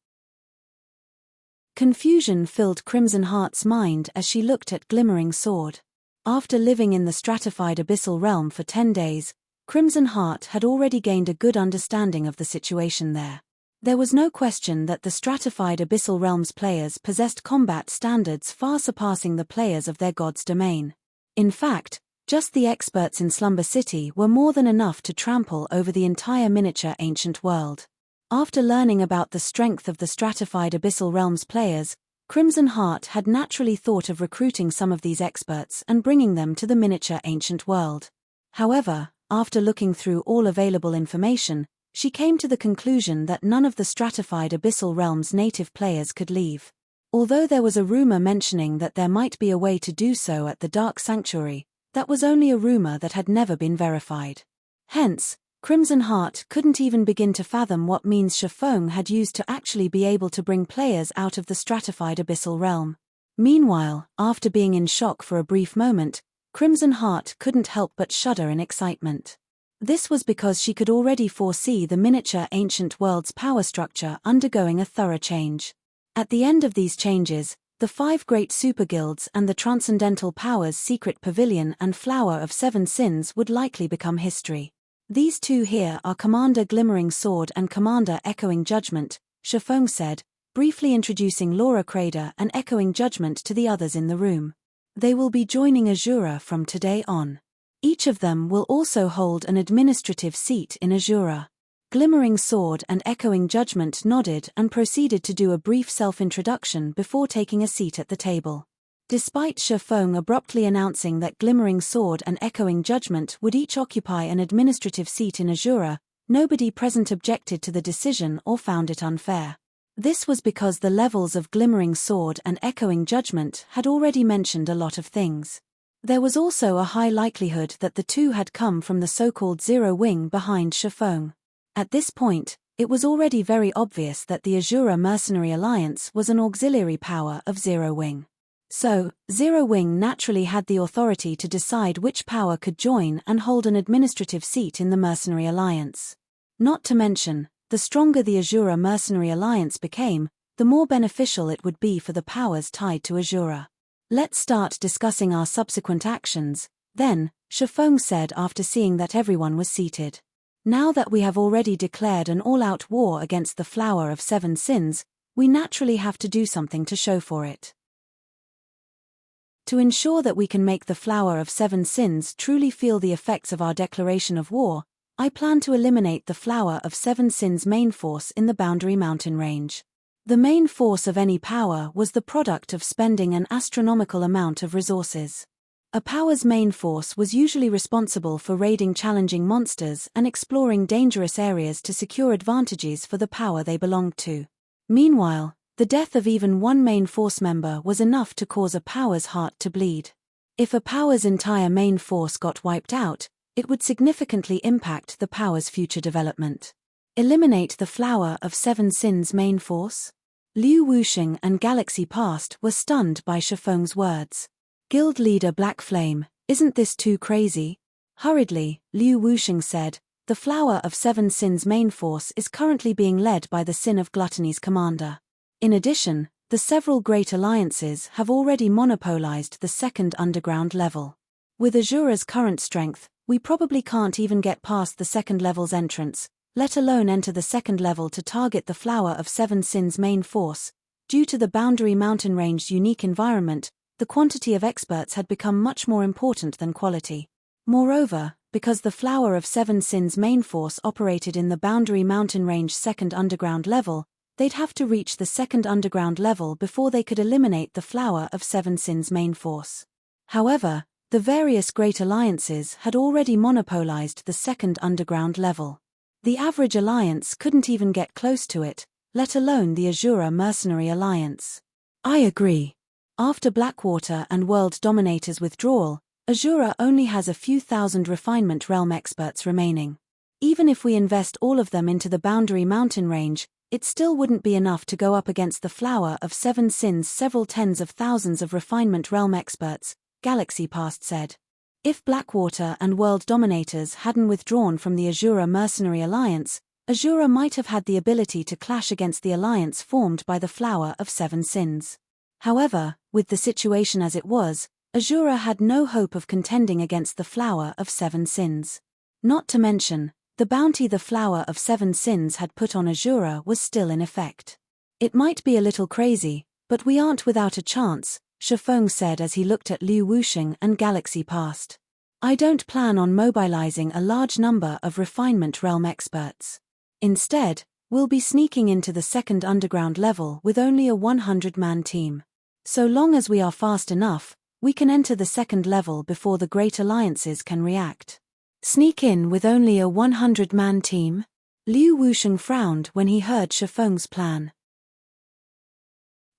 Confusion filled Crimson Heart's mind as she looked at Glimmering Sword. After living in the stratified Abyssal Realm for 10 days, Crimson Heart had already gained a good understanding of the situation there. There was no question that the stratified Abyssal Realms players possessed combat standards far surpassing the players of their god's domain. In fact, just the experts in Slumber City were more than enough to trample over the entire miniature ancient world. After learning about the strength of the stratified Abyssal Realms players, Crimson Heart had naturally thought of recruiting some of these experts and bringing them to the miniature ancient world. However, after looking through all available information, she came to the conclusion that none of the stratified Abyssal Realms native players could leave. Although there was a rumor mentioning that there might be a way to do so at the Dark Sanctuary, that was only a rumor that had never been verified. Hence, Crimson Heart couldn't even begin to fathom what means Shifeng had used to actually be able to bring players out of the stratified Abyssal Realm. Meanwhile, after being in shock for a brief moment, Crimson Heart couldn't help but shudder in excitement. This was because she could already foresee the miniature ancient world's power structure undergoing a thorough change. At the end of these changes, the 5 great superguilds and the Transcendental Powers' secret pavilion and Flower of 7 Sins would likely become history. These two here are Commander Glimmering Sword and Commander Echoing Judgment, Shifeng said, briefly introducing Laura Crader and Echoing Judgment to the others in the room. They will be joining Azura from today on. Each of them will also hold an administrative seat in Azura. Glimmering Sword and Echoing Judgment nodded and proceeded to do a brief self-introduction before taking a seat at the table. Despite Shifeng abruptly announcing that Glimmering Sword and Echoing Judgment would each occupy an administrative seat in Azura, nobody present objected to the decision or found it unfair. This was because the levels of Glimmering Sword and Echoing Judgment had already mentioned a lot of things. There was also a high likelihood that the two had come from the so-called Zero Wing behind Shifeng. At this point, it was already very obvious that the Azura Mercenary Alliance was an auxiliary power of Zero Wing. So, Zero Wing naturally had the authority to decide which power could join and hold an administrative seat in the Mercenary Alliance. Not to mention, the stronger the Azura Mercenary Alliance became, the more beneficial it would be for the powers tied to Azura. Let's start discussing our subsequent actions, then, Shifeng said after seeing that everyone was seated. Now that we have already declared an all-out war against the Flower of Seven Sins, we naturally have to do something to show for it. To ensure that we can make the Flower of Seven Sins truly feel the effects of our declaration of war, I plan to eliminate the Flower of Seven Sins main force in the Boundary Mountain range. The main force of any power was the product of spending an astronomical amount of resources. A power's main force was usually responsible for raiding challenging monsters and exploring dangerous areas to secure advantages for the power they belonged to. Meanwhile, the death of even one main force member was enough to cause a power's heart to bleed. If a power's entire main force got wiped out, it would significantly impact the power's future development. Eliminate the Flower of Seven Sins main force? Liu Wuxing and Galaxy Past were stunned by Shifeng's words. Guild leader Black Flame, isn't this too crazy? Hurriedly, Liu Wuxing said, the Flower of Seven Sins main force is currently being led by the Sin of Gluttony's commander. In addition, the several great alliances have already monopolized the second underground level. With Azura's current strength, we probably can't even get past the second level's entrance, let alone enter the second level to target the Flower of Seven Sins main force. Due to the Boundary Mountain Range's unique environment, the quantity of experts had become much more important than quality. Moreover, because the Flower of Seven Sins main force operated in the Boundary Mountain Range second underground level, they'd have to reach the second underground level before they could eliminate the Flower of Seven Sins main force. However, the various great alliances had already monopolized the second underground level. The average alliance couldn't even get close to it, let alone the Azura Mercenary Alliance. I agree. After Blackwater and World Dominator's withdrawal, Azura only has a few thousand Refinement Realm experts remaining. Even if we invest all of them into the Boundary Mountain Range, it still wouldn't be enough to go up against the Flower of Seven Sins' several tens of thousands of Refinement Realm experts, Galaxy Past said. If Blackwater and World Dominators hadn't withdrawn from the Azura Mercenary Alliance, Azura might have had the ability to clash against the alliance formed by the Flower of Seven Sins. However, with the situation as it was, Azura had no hope of contending against the Flower of Seven Sins. Not to mention, the bounty the Flower of Seven Sins had put on Azura was still in effect. It might be a little crazy, but we aren't without a chance, Shifeng said as he looked at Liu Wuxing and Galaxy Past. I don't plan on mobilizing a large number of Refinement Realm experts. Instead, we'll be sneaking into the second underground level with only a 100-man team. So long as we are fast enough, we can enter the second level before the great alliances can react. Sneak in with only a 100-man team? Liu Wuxing frowned when he heard Shifeng's plan.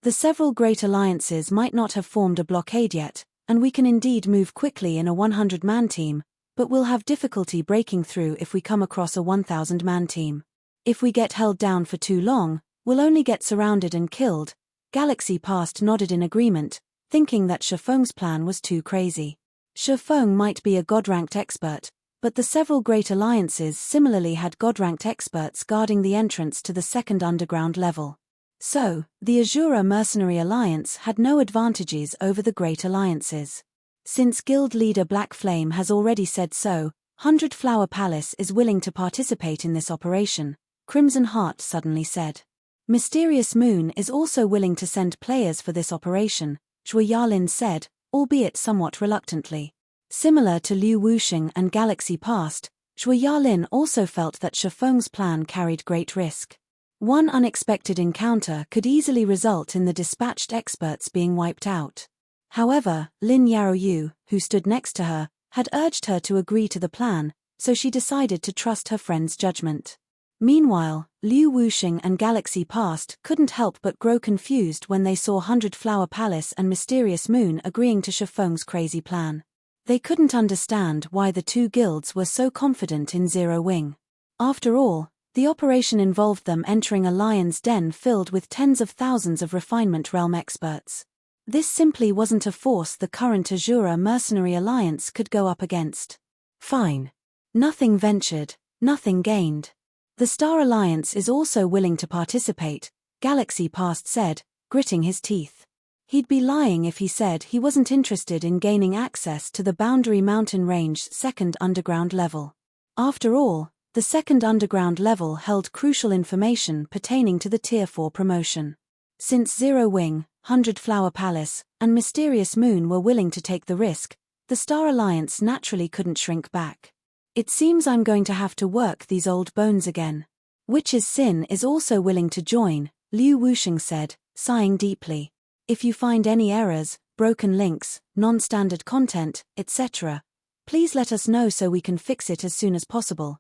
The several great alliances might not have formed a blockade yet, and we can indeed move quickly in a 100-man team, but we'll have difficulty breaking through if we come across a 1,000-man team. If we get held down for too long, we'll only get surrounded and killed. Galaxy Past nodded in agreement, thinking that Shifeng's plan was too crazy. Shifeng might be a God-ranked expert, but the several great alliances similarly had God-ranked experts guarding the entrance to the second underground level. So, the Azura Mercenary Alliance had no advantages over the great alliances. Since guild leader Black Flame has already said so, 100 Flower Palace is willing to participate in this operation, Crimson Heart suddenly said. Mysterious Moon is also willing to send players for this operation, Zhui Yarlin said, albeit somewhat reluctantly. Similar to Liu Wuxing and Galaxy Past, Zhui Yarlin also felt that Shifeng's plan carried great risk. One unexpected encounter could easily result in the dispatched experts being wiped out. However, Lin Yaoyu, who stood next to her, had urged her to agree to the plan, so she decided to trust her friend's judgment. Meanwhile, Liu Wuxing and Galaxy Past couldn't help but grow confused when they saw 100 Flower Palace and Mysterious Moon agreeing to Shifeng's crazy plan. They couldn't understand why the two guilds were so confident in Zero Wing. After all, the operation involved them entering a lion's den filled with tens of thousands of Refinement Realm experts. This simply wasn't a force the current Azura Mercenary Alliance could go up against. Fine. Nothing ventured, nothing gained. The Star Alliance is also willing to participate, Galaxy Past said, gritting his teeth. He'd be lying if he said he wasn't interested in gaining access to the Boundary Mountain Range's second underground level. After all, the second underground level held crucial information pertaining to the Tier 4 promotion. Since Zero Wing, 100 Flower Palace, and Mysterious Moon were willing to take the risk, the Star Alliance naturally couldn't shrink back. It seems I'm going to have to work these old bones again. Witch's Sin is also willing to join, Liu Wusheng said, sighing deeply. If you find any errors, broken links, non-standard content, etc., please let us know so we can fix it as soon as possible.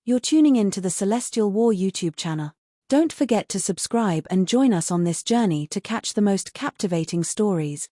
You're tuning in to the Celestial War YouTube channel. Don't forget to subscribe and join us on this journey to catch the most captivating stories.